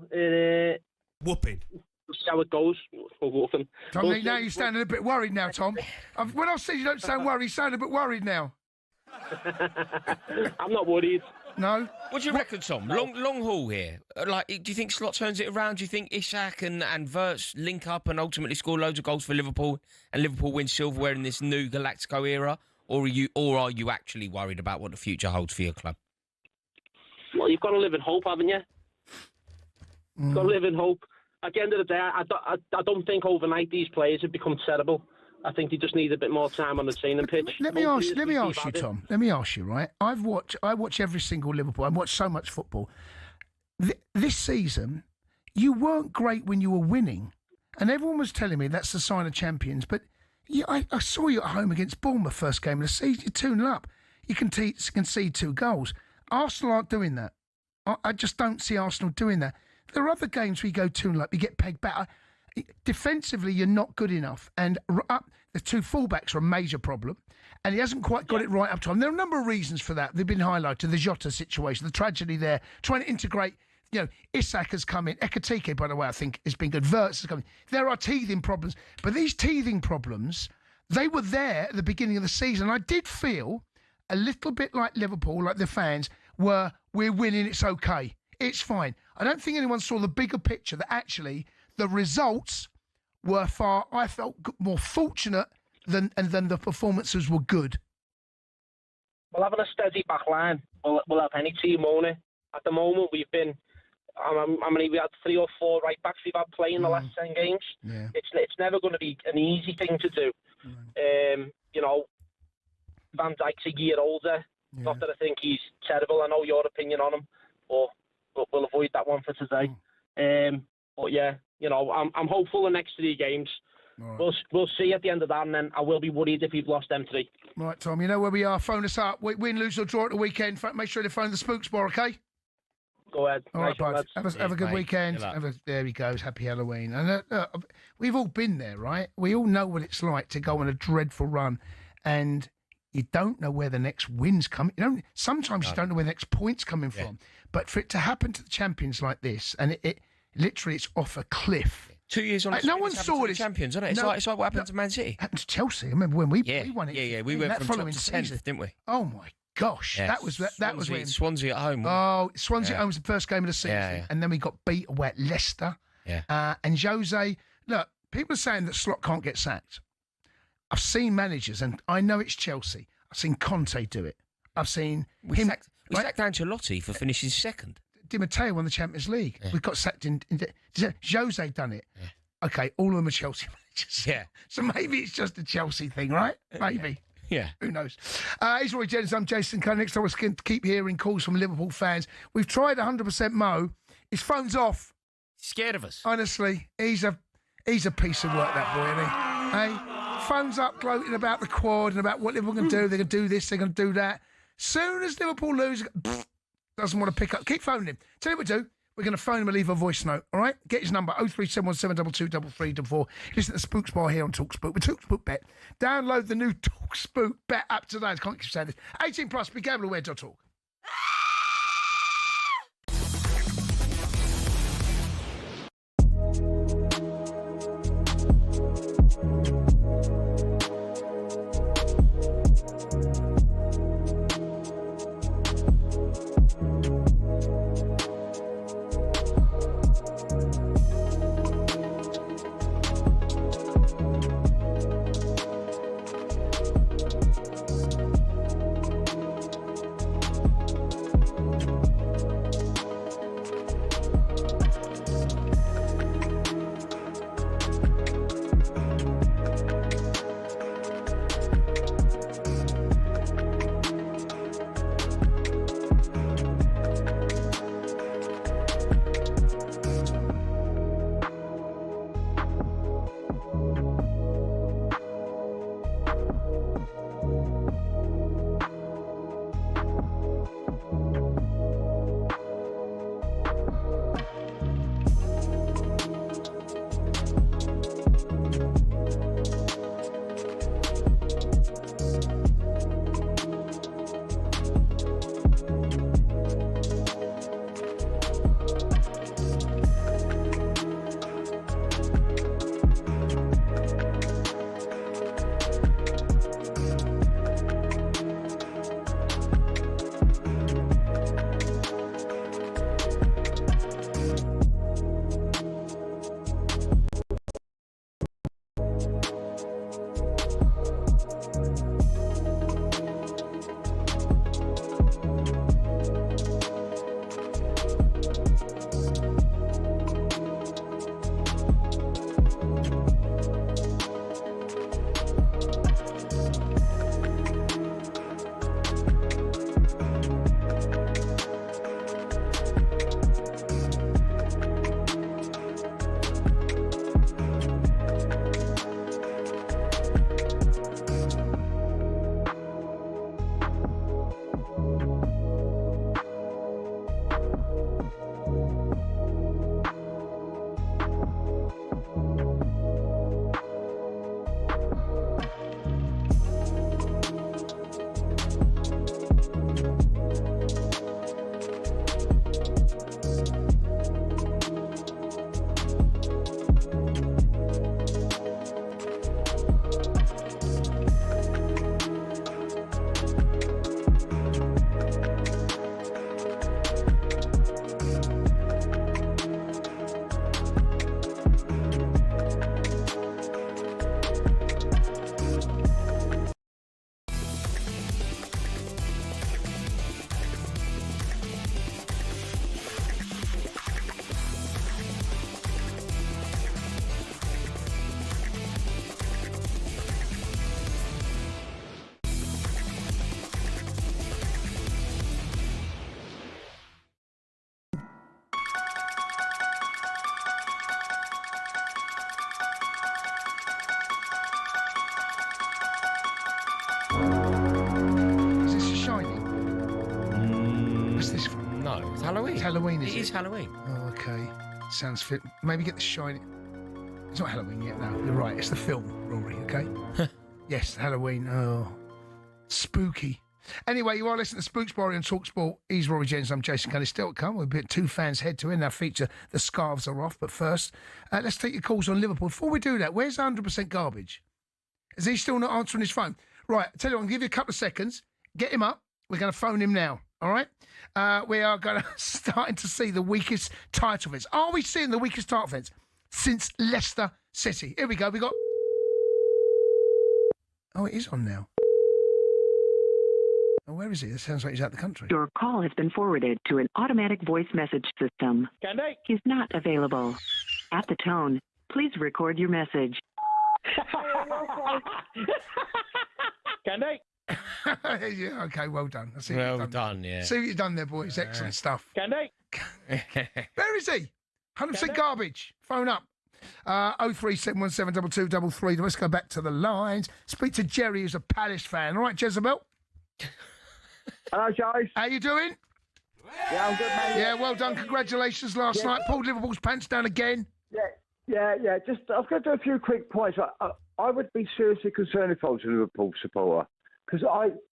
whooping. See how it goes. Tom, now you're sounding a bit worried now, Tom. When I said you don't sound worried, you sound a bit worried now. I'm not worried. No. What do you reckon, Tom? Long haul here. Like, do you think Slot turns it around? Do you think Isak and Wirtz link up and ultimately score loads of goals for Liverpool and Liverpool win silverware in this new Galactico era? Or are you actually worried about what the future holds for your club? Well, you've got to live in hope, haven't you? You've got to live in hope. At the end of the day, I don't think overnight these players have become terrible. I think they just need a bit more time on the training pitch. Let me ask you, Tom. Let me ask you, right? I watch every single Liverpool. I've watched so much football. This season, you weren't great when you were winning, and everyone was telling me that's the sign of champions. But I saw you at home against Bournemouth first game of the season. You're 2-0 up. You can concede 2 goals. Arsenal aren't doing that. I just don't see Arsenal doing that. There are other games where you go 2-0 up, you get pegged back. Defensively, you're not good enough. And the 2 fullbacks are a major problem. And he hasn't quite got it right up time. There are a number of reasons for that. They've been highlighted. The Jota situation, the tragedy there, trying to integrate. You know, Isak has come in. Ekitike, by the way, I think has been good. Wirtz has come in. There are teething problems. But these teething problems, they were there at the beginning of the season. I did feel a little bit like Liverpool, like the fans, we're winning, it's okay. It's fine. I don't think anyone saw the bigger picture that actually the results were I felt more fortunate than the performances were good. Well, having a steady back line will help any team, won't it? At the moment, we've been, we had 3 or 4 right backs we've had playing the last 10 games. Yeah. It's never going to be an easy thing to do. You know, Van Dijk's a year older. Yeah. Not that I think he's terrible. I know your opinion on him, but we'll avoid that one for today. But yeah, you know, I'm hopeful the next 3 games. Right. We'll see at the end of that, and then I will be worried if we've lost them 3. Right, Tom, you know where we are. Phone us up. Win, lose or draw at the weekend. Make sure to phone the talkSPORT, okay? Go ahead. All right, bud. Have a good weekend. There he goes. Happy Halloween. And we've all been there, right? We all know what it's like to go on a dreadful run, and you don't know where the next win's coming. Sometimes you don't know where the next point's coming from. But for it to happen to the champions like this, and it literally, it's off a cliff. 2 years on. No one saw this. Champions, isn't it? It's like what happened to Man City. Happened to Chelsea. I remember when we won it. Yeah. We went from top to 10th, didn't we? Oh my gosh, that was when Swansea at home. Oh, Swansea at home was the first game of the season, and then we got beat away at Leicester. Yeah. And Jose, look, people are saying that Slot can't get sacked. I've seen managers, and I know it's Chelsea. I've seen Conte do it. I've seen him. We sacked Ancelotti for finishing second. Di Matteo won the Champions League. Yeah. We got sacked in Jose done it. Yeah. Okay, all of them are Chelsea managers. Yeah. So maybe it's just a Chelsea thing, right? Maybe. Yeah. Who knows? He's Roy Jennings. I'm Jason Cundy. Next time we'll keep hearing calls from Liverpool fans. We've tried 100% Mo. His phone's off. Scared of us. Honestly, he's a piece of work, that boy, isn't he? Hey? Phone's up gloating about the quad and about what Liverpool can do. They're going to do this, they're going to do that. Soon as Liverpool lose, doesn't want to pick up. Keep phoning him. Tell you what we do. We're going to phone him and leave a voice note, all right? Get his number, 03717223344. Listen to talkSPORT here on talkSPORT with talkSPORT Bet. Download the new talkSPORT Bet app today. I can't keep saying this. 18 plus, begambleaware.org. No, it's Halloween. It's Halloween, It is Halloween. Oh, okay. Sounds fit. Maybe get the shiny. It's not Halloween yet, no. You're right. It's the film, Rory, okay? Yes, Halloween. Oh, spooky. Anyway, you are listening to Spooks Borry on talkSPORT. He's Rory Jennings. I'm Jason Cundy. Still to come. We've been two fans head to end our feature. The scarves are off. But first, let's take your calls on Liverpool. Before we do that, where's 100% Garbage? Is he still not answering his phone? Right, I tell you what, I'm going to give you a couple of seconds. Get him up. We're going to phone him now. All right? We are going to starting to see the weakest title fence. Are we seeing the weakest title fence since Leicester City? Here we go. We got. Oh, it is on now. Oh, where is he? It sounds like he's out the country. Your call has been forwarded to an automatic voice message system. Cundy? Is not available. At the tone, please record your message. Cundy? Yeah, okay, well done. I see Well done, yeah. See what you've done there, boys. Excellent stuff. Cundy? Where is he? 100% Garbage. Phone up. 037172233. Let's go back to the lines. Speak to Jerry, who's a Palace fan. All right, Jezebel? Hello, guys. How you doing? Yeah, I'm good, mate. Yeah, well done. Congratulations last night. Pulled Liverpool's pants down again. Yeah. Just, I've got to do a few quick points. I would be seriously concerned if I was a Liverpool supporter, because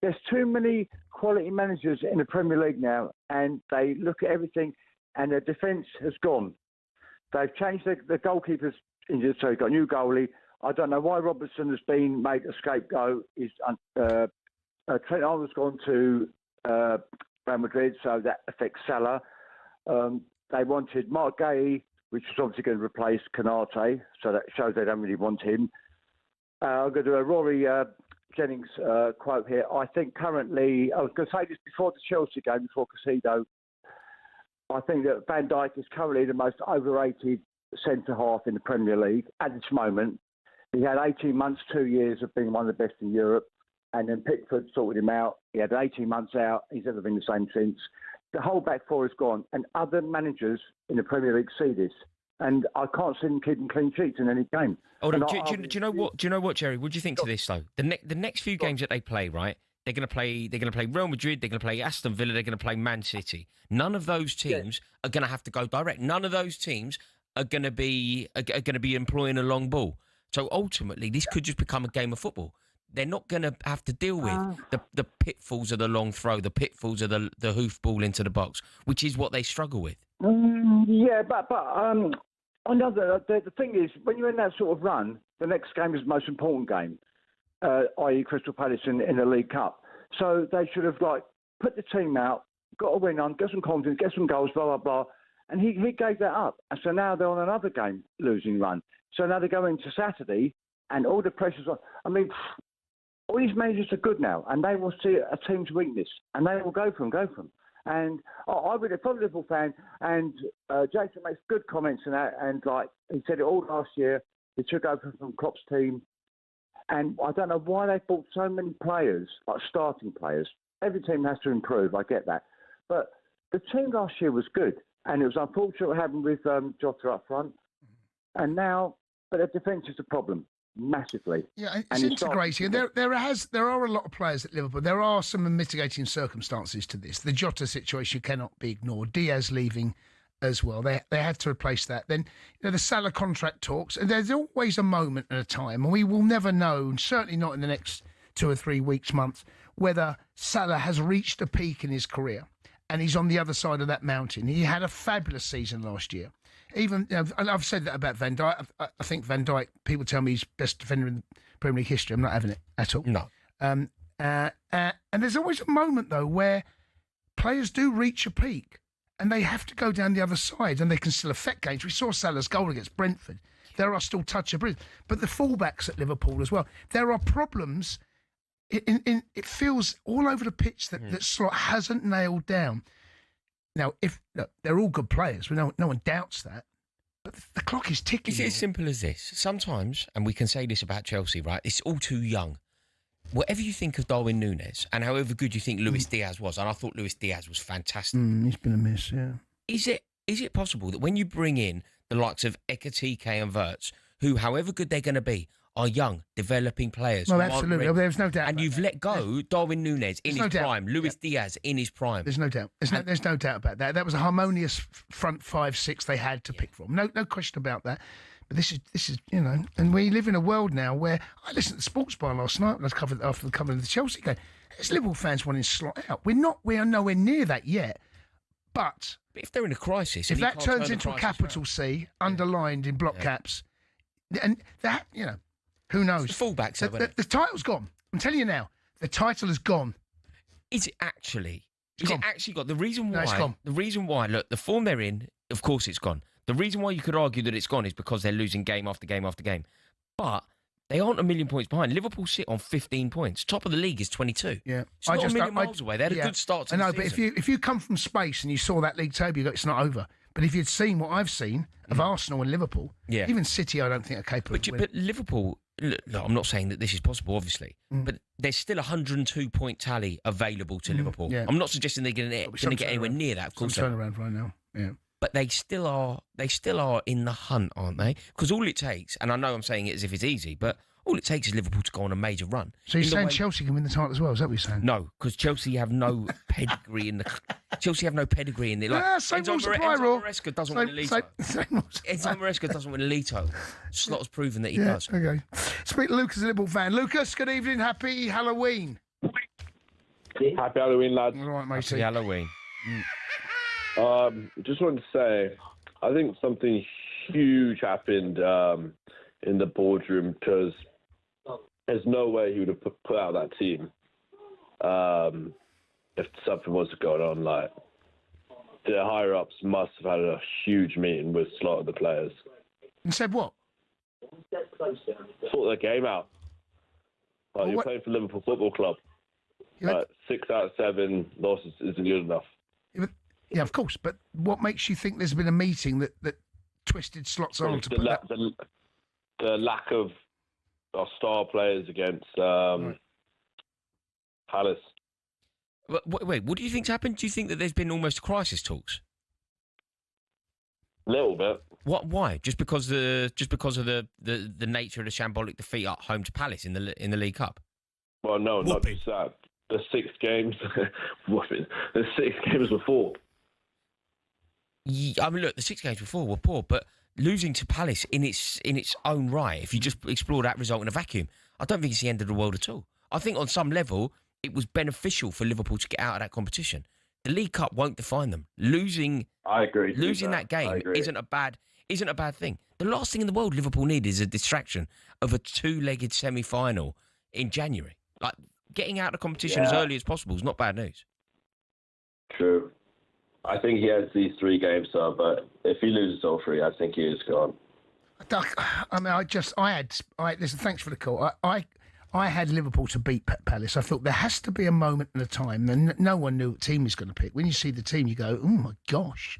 there's too many quality managers in the Premier League now, and they look at everything, and their defence has gone. They've changed the goalkeepers injured, so you've got a new goalie. I don't know why Robertson has been made a scapegoat. Trent Arnold's gone to Real Madrid, so that affects Salah. They wanted Mark Gay, which was obviously going to replace Canate, so that shows they don't really want him. I'm going to do a Rory Jennings quote here. I think currently, I was going to say this before the Chelsea game, before Casido, I think that Van Dijk is currently the most overrated centre-half in the Premier League at this moment. He had 18 months, 2 years of being one of the best in Europe. And then Pickford sorted him out. He had 18 months out. He's never been the same since. The whole back four is gone. And other managers in the Premier League see this. And I can't see them keeping clean sheets in any game. Hold on. Do you know what? Do you know what, Jerry? What do you think to this though? The next few games that they play, right? They're going to play Real Madrid. They're going to play Aston Villa. They're going to play Man City. None of those teams are going to have to go direct. None of those teams are going to be employing a long ball. So ultimately, this could just become a game of football. They're not going to have to deal with the pitfalls of the long throw, the pitfalls of the hoof ball into the box, which is what they struggle with. Yeah, but the thing is, when you're in that sort of run, the next game is the most important game, i.e. Crystal Palace in the League Cup. So they should have put the team out, got a win on, get some confidence, get some goals, blah, blah, blah. And he gave that up. And so now they're on another game losing run. So now they go into Saturday and all the pressure's on. I mean, all these managers are good now, and they will see a team's weakness, and they will go for them. And I would have probably a Liverpool fan, and Jason makes good comments on that, and he said it all last year. He took over from Klopp's team, and I don't know why they bought so many players, like starting players. Every team has to improve, I get that. But the team last year was good, and it was unfortunate what happened with Jota up front, and now, but the defence is a problem. Massively. Yeah, it's integrating. There are a lot of players at Liverpool. There are some mitigating circumstances to this. The Jota situation cannot be ignored. Diaz leaving as well. They had to replace that. Then the Salah contract talks. And there's always a moment and a time, and we will never know, and certainly not in the next 2 or 3 weeks, months, whether Salah has reached a peak in his career and he's on the other side of that mountain. He had a fabulous season last year. Even I've said that about Van Dijk. I think Van Dijk, people tell me he's best defender in Premier League history. I'm not having it at all. No. And there's always a moment, though, where players do reach a peak and they have to go down the other side and they can still affect games. We saw Salah's goal against Brentford. There are still touch of brilliance. But the fullbacks at Liverpool as well. There are problems. It feels all over the pitch that Slot hasn't nailed down. Now, they're all good players. No one doubts that. But the clock is ticking. Is it as simple as this? Sometimes, and we can say this about Chelsea, right? It's all too young. Whatever you think of Darwin Núñez, and however good you think Luis Diaz was, and I thought Luis Diaz was fantastic. He's been a miss, yeah. Is it possible that when you bring in the likes of Ekatike and Wirtz, who, however good they're going to be, are young, developing players. No, absolutely. There's no doubt. And you've let go Darwin Núñez in his prime, Luis Diaz in his prime. There's no doubt. There's no doubt about that. That was a harmonious front 5-6 they had to pick from. No question about that. But this is and we live in a world now where I listened to the Sports Bar last night. After the cover of the Chelsea game. There's Liverpool fans wanting to slot out. We are nowhere near that yet. But if they're in a crisis, if that turns into a capital C, underlined in block caps, and that, who knows? It's the fullbacks, the title's gone. I'm telling you now, the title is gone. Is it actually? Is it actually gone? The reason why? No, it's gone. The reason why? Look, the form they're in, of course, it's gone. The reason why you could argue that it's gone is because they're losing game after game after game. But they aren't a million points behind. Liverpool sit on 15 points. Top of the league is 22. Yeah, it's not a million miles away. They had a good start to the season. But if you come from space and you saw that league table, you go, it's not over. But if you'd seen what I've seen of Arsenal and Liverpool, even City, I don't think are capable of winning. But Liverpool, look, I'm not saying that this is possible, obviously, but there's still a 102-point tally available to Liverpool. Yeah. I'm not suggesting they're going to get anywhere near that. Of course, some turnaround right now. Yeah. But they still are in the hunt, aren't they? Because all it takes, and I know I'm saying it as if it's easy, but all it takes is Liverpool to go on a major run. So you're saying Chelsea can win the title as well? Is that what you're saying? No, because Chelsea have no pedigree in the. Chelsea have no pedigree in the. Like, same rules apply, Raw. Maresca doesn't win Elito. Enzo Maresca doesn't win Elito. Slot has proven that he does. Okay. Speak to Lucas, a Liverpool fan. Lucas, good evening. Happy Halloween. Happy Halloween, lads. All right, mate. Happy Halloween. Just wanted to say, I think something huge happened in the boardroom because there's no way he would have put out that team if something was going on. Like, the higher ups must have had a huge meeting with a lot of the players. And said what? Sort the game out. Like, you're playing for Liverpool Football Club. 6 out of 7 losses isn't good enough. Yeah, of course. But what makes you think there's been a meeting that twisted slots on to put that? The lack of our star players against Haaaaas. Wait, what do you think's happened? Do you think that there's been almost crisis talks? A little bit. What? Why? Just because of the nature of the shambolic defeat at home to Palace in the League Cup? Well, no, not just that. The 6 games, the 6 games before. I mean, look, the 6 games before were poor, but losing to Palace in its own right, if you just explore that result in a vacuum, I don't think it's the end of the world at all. I think on some level it was beneficial for Liverpool to get out of that competition. The League Cup won't define them. I agree. Losing that game isn't a bad thing. The last thing in the world Liverpool need is a distraction of a 2-legged semi-final in January. Like, getting out of the competition as early as possible is not bad news. True. I think he has these 3 games, but if he loses all 3, I think he is gone. I mean, listen, thanks for the call. I had Liverpool to beat Palace. I thought there has to be a moment and a time, and no one knew what team he's going to pick. When you see the team, you go, oh my gosh.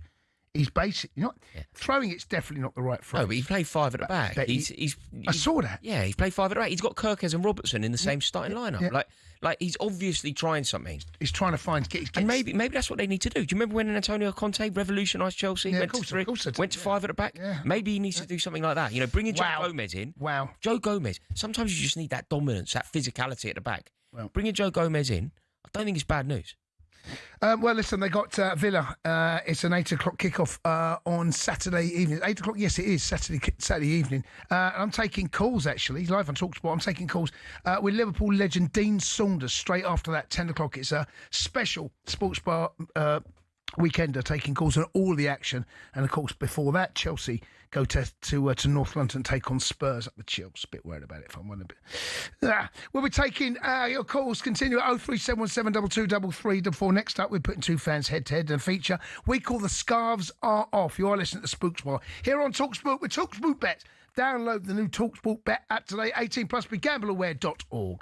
He's basically not throwing. It's definitely not the right phrase. No, but he played 5 at the back. I saw that. Yeah, he's played 5 at the back. He's got Kirkes and Robertson in the same starting lineup. Yeah. Like he's obviously trying something. He's trying to and maybe that's what they need to do. Do you remember when Antonio Conte revolutionised Chelsea? Yeah, went to 3, went to 5 at the back. Yeah. Maybe he needs to do something like that. You know, bringing Joe Gomez in. Wow. Joe Gomez. Sometimes you just need that dominance, that physicality at the back. Well, bringing Joe Gomez in, I don't think it's bad news. Well, listen, they got Villa. It's an 8 o'clock kickoff on Saturday evening. 8 o'clock, yes, it is Saturday evening. I'm taking calls, actually, live on talkSPORT. I'm taking calls with Liverpool legend Dean Saunders straight after that, 10 o'clock. It's a special Sports Bar weekender, taking calls on all the action. And, of course, before that, Chelsea go to North London, take on Spurs up the Chills. A bit worried about it, if I'm one a bit. We'll be taking your calls. Continue at 03717223344. Next up, we're putting 2 fans head-to-head in a feature we call The Scarves Are Off. You are listening to Spooks Bar here on talkSPORT with talkSPORT Bet. Download the new talkSPORT Bet app today. 18 plus, begambleaware.org.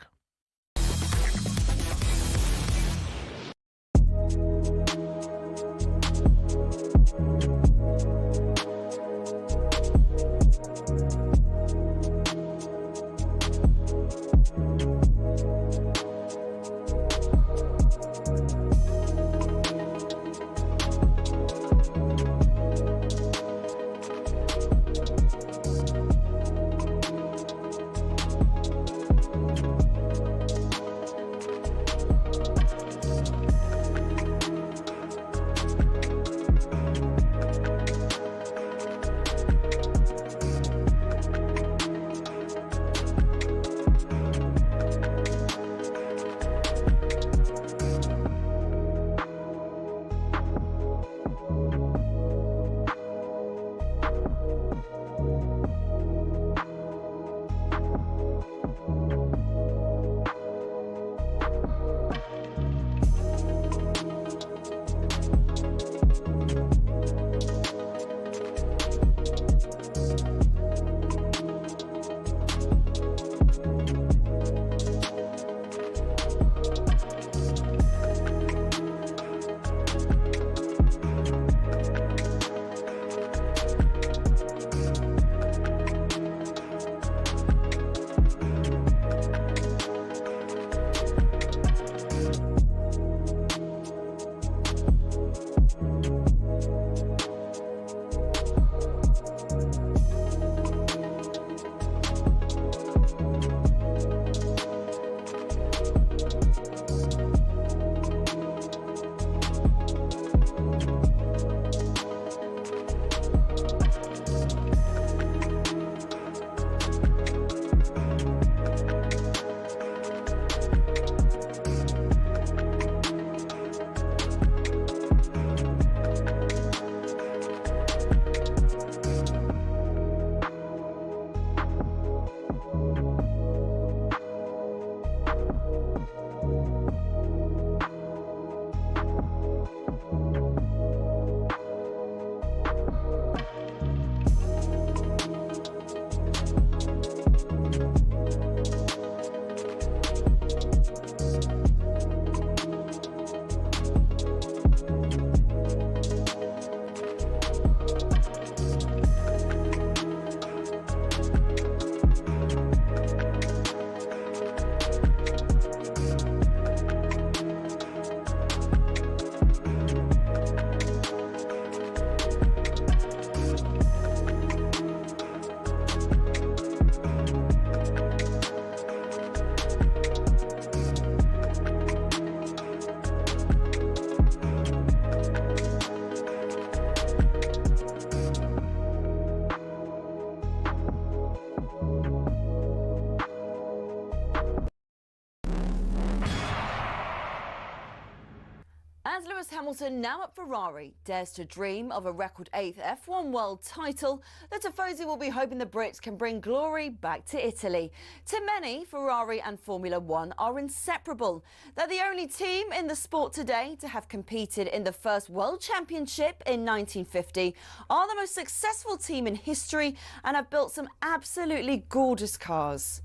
Lewis Hamilton, now at Ferrari, dares to dream of a record 8th F1 world title. The Tifosi will be hoping the Brits can bring glory back to Italy. To many, Ferrari and Formula One are inseparable. They're the only team in the sport today to have competed in the first World Championship in 1950, are the most successful team in history, and have built some absolutely gorgeous cars.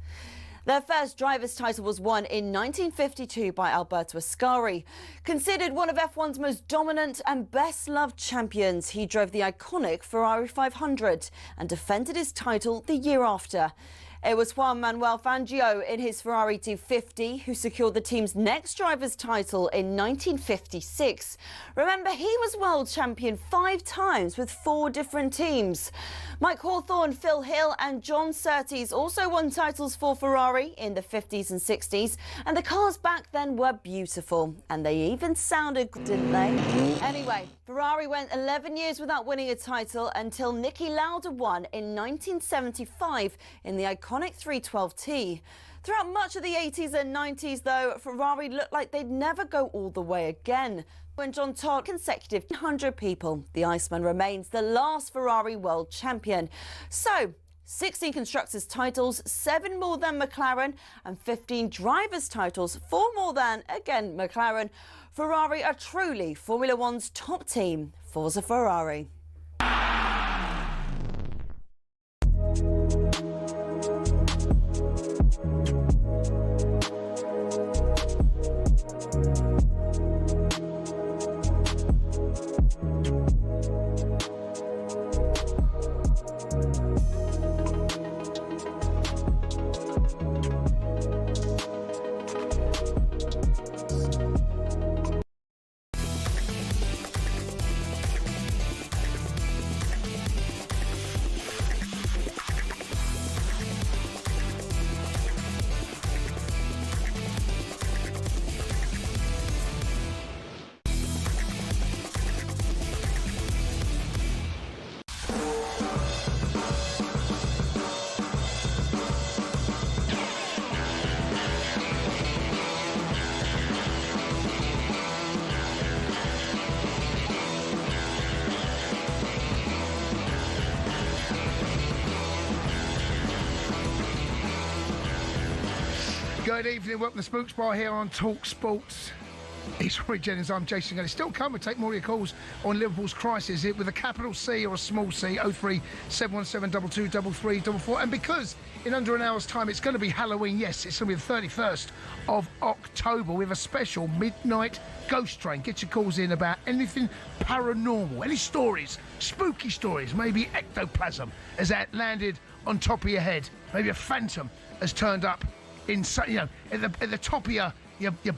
Their first driver's title was won in 1952 by Alberto Ascari. Considered one of F1's most dominant and best-loved champions, he drove the iconic Ferrari 500 and defended his title the year after. It was Juan Manuel Fangio in his Ferrari 250 who secured the team's next driver's title in 1956. Remember, he was world champion 5 times with 4 different teams. Mike Hawthorne, Phil Hill and John Surtees also won titles for Ferrari in the 50s and 60s, and the cars back then were beautiful, and they even sounded good, didn't they? Anyway, Ferrari went 11 years without winning a title until Niki Lauda won in 1975 in the iconic 312T. Throughout much of the 80s and 90s, though, Ferrari looked like they'd never go all the way again. When John Todt consecutive 100 people, the Iceman remains the last Ferrari world champion. So, 16 constructors' titles, 7 more than McLaren, and 15 drivers' titles, 4 more than, again, McLaren. Ferrari are truly Formula One's top team. Forza Ferrari. Good evening, welcome to Spooks Bar here on talkSPORT. It's Rory Jennings, I'm Jason Cundy. Still come and take more of your calls on Liverpool's crisis with a capital C or a small c, 03 717 223344. And because in under an hour's time it's going to be Halloween, yes, it's going to be the 31st of October. We have a special midnight ghost train. Get your calls in about anything paranormal, any stories, spooky stories, maybe ectoplasm has landed on top of your head, maybe a phantom has turned up in, you know, at the top of your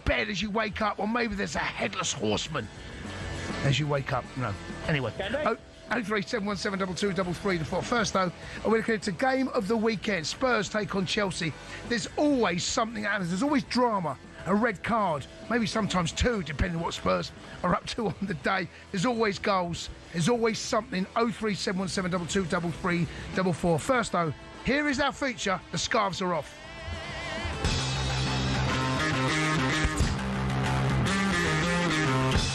bed as you wake up, or maybe there's a headless horseman as you wake up. No. Anyway, 03717223344. First, though, we're looking at a game of the weekend. Spurs take on Chelsea. There's always something that happens. There's always drama, a red card, maybe sometimes 2, depending on what Spurs are up to on the day. There's always goals. There's always something. 03717223344. First, though, here is our feature. The scarves are off.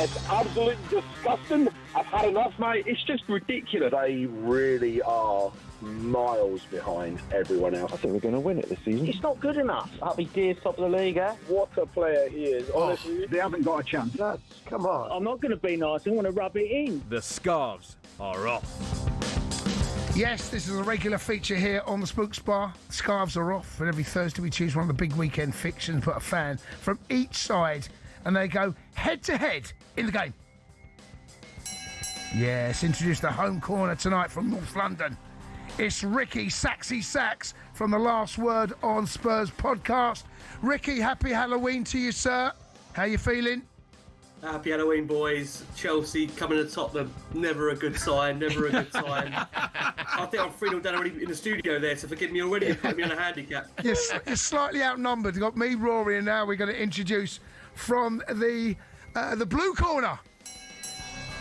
It's absolutely disgusting. I've had enough, mate. It's just ridiculous. They really are miles behind everyone else. I think we're going to win it this season. It's not good enough. Happy Deer's top of the league, eh? What a player he is, honestly. They haven't got a chance. Come on. I'm not going to be nice. I want to rub it in. The scarves are off. Yes, this is a regular feature here on the Spooks Bar. Scarves are off, and every Thursday we choose one of the big weekend fictions, put a fan from each side, and they go head-to-head in the game. Yes, introduce the home corner tonight from North London. It's Ricky Saxy Sax from the Last Word on Spurs podcast. Ricky, happy Halloween to you, sir. How you feeling? Happy Halloween, boys. Chelsea coming to Tottenham. Never a good sign, never a good time. I think I'm 3-0 down already in the studio there, so forgive me already and put me on a handicap. You're slightly outnumbered. You've got me, Rory, and now we're going to introduce from the blue corner.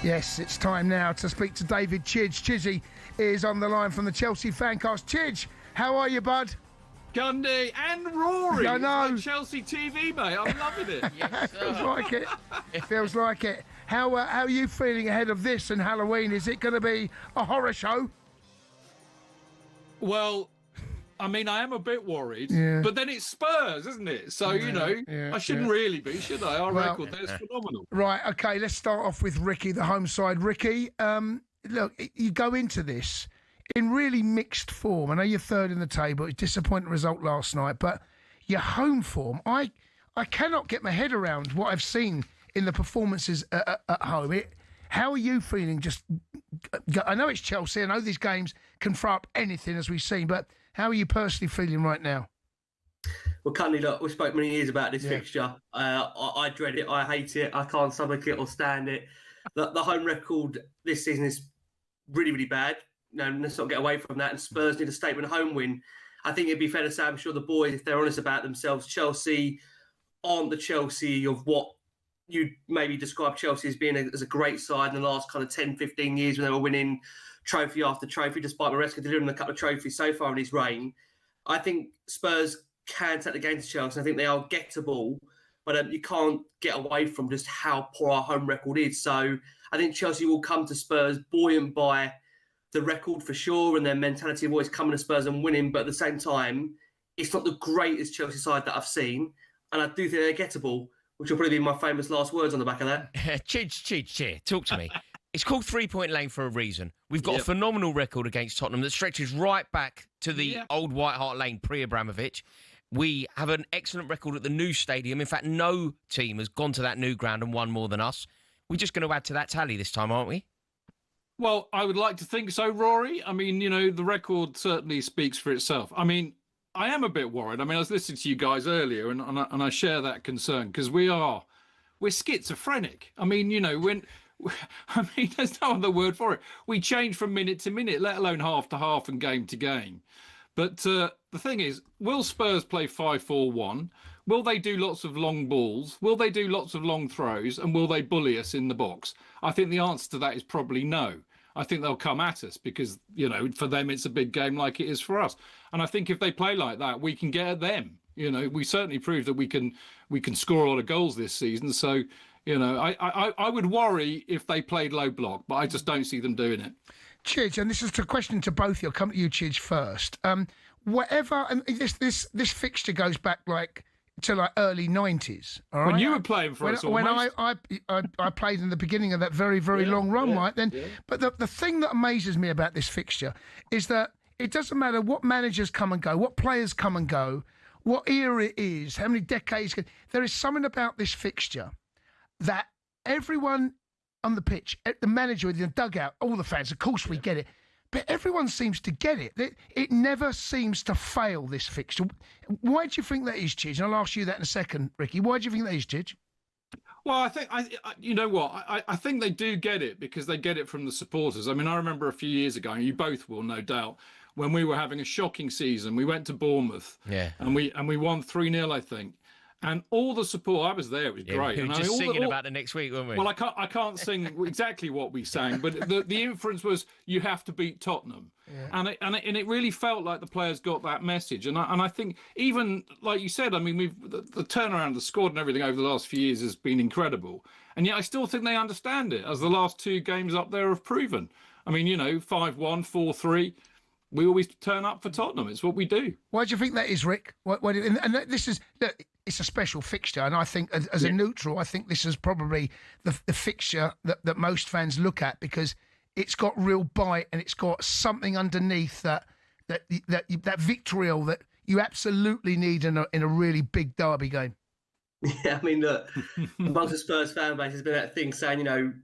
Yes, it's time now to speak to David Chidge. Chizzy is on the line from the Chelsea Fancast. Chidge, how are you, bud? Cundy and Rory. I know. It's like Chelsea TV, mate. I'm loving it. Yes, Feels like it. Feels like it. How are you feeling ahead of this and Halloween? Is it going to be a horror show? Well, I mean, I am a bit worried, but then it's Spurs, isn't it? So, I shouldn't really be, should I? Our record there's phenomenal. Right, okay, let's start off with Ricky, the home side. Ricky, look, you go into this in really mixed form. I know you're third in the table. It's a disappointing result last night, but your home form, I cannot get my head around what I've seen in the performances at home. How are you feeling? I know it's Chelsea. I know these games can throw up anything, as we've seen, but how are you personally feeling right now? Well, Cundy, look, we've spoken many years about this fixture. I dread it. I hate it. I can't stomach it or stand it. The home record this season is really, really bad. No, let's not get away from that. And Spurs need a statement home win. I think it'd be fair to say, I'm sure the boys, if they're honest about themselves, Chelsea aren't the Chelsea of what you maybe describe Chelsea as being as a great side in the last kind of 10, 15 years when they were winning trophy after trophy, despite Maresca delivering a couple of trophies so far in his reign. I think Spurs can take the game to Chelsea. I think they are gettable, but you can't get away from just how poor our home record is. So I think Chelsea will come to Spurs buoyant by the record for sure and their mentality of always coming to Spurs and winning. But at the same time, it's not the greatest Chelsea side that I've seen. And I do think they're gettable, which will probably be my famous last words on the back of that. Chidge, talk to me. It's called 3 Point Lane for a reason. We've got a phenomenal record against Tottenham that stretches right back to the old White Hart Lane pre-Abramovich. We have an excellent record at the new stadium. In fact, no team has gone to that new ground and won more than us. We're just going to add to that tally this time, aren't we? Well, I would like to think so, Rory. I mean, the record certainly speaks for itself. I mean, I am a bit worried. I mean, I was listening to you guys earlier, and I share that concern because we're schizophrenic. I mean, there's no other word for it. We change from minute to minute, let alone half to half and game to game. But the thing is, will Spurs play 5-4-1? Will they do lots of long balls? Will they do lots of long throws? And will they bully us in the box? I think the answer to that is probably no. I think they'll come at us because, for them, it's a big game like it is for us. And I think if they play like that, we can get at them. We certainly proved that we can score a lot of goals this season. So, I would worry if they played low block, but I just don't see them doing it. Chidge, and this is a question to both of you. I'll come to you, Chidge, first. This fixture goes back to early 90s. All right? When you were playing for us, when I played in the beginning of that very, very long run, right then. Yeah. But the thing that amazes me about this fixture is that it doesn't matter what managers come and go, what players come and go, what era it is, how many decades. There is something about this fixture that everyone on the pitch, the manager, the dugout, all the fans, of course we get it, but everyone seems to get it. It never seems to fail, this fixture. Why do you think that is, Chidge? And I'll ask you that in a second, Ricky. Why do you think that is, Chidge? Well, I think, you know what, I think they do get it because they get it from the supporters. I mean, I remember a few years ago, and you both will, no doubt, when we were having a shocking season. We went to Bournemouth, and we won 3-0, I think. And all the support, I was there, it was great. We were just singing about the next week, weren't we? Well, I can't sing exactly what we sang, but the inference was you have to beat Tottenham. Yeah. And it really felt like the players got that message. And I think even, like you said, I mean, the turnaround, the squad and everything over the last few years has been incredible. And yet I still think they understand it, as the last two games up there have proven. I mean, 5-1, 4-3. We always turn up for Tottenham. It's what we do. Why do you think that is, Rick? And this is... It's a special fixture, and I think as a neutral, I think this is probably the fixture that most fans look at because it's got real bite and it's got something underneath that vitriol that you absolutely need in a really big derby game. Yeah, I mean, look, amongst the Spurs fan base, there's been that thing saying,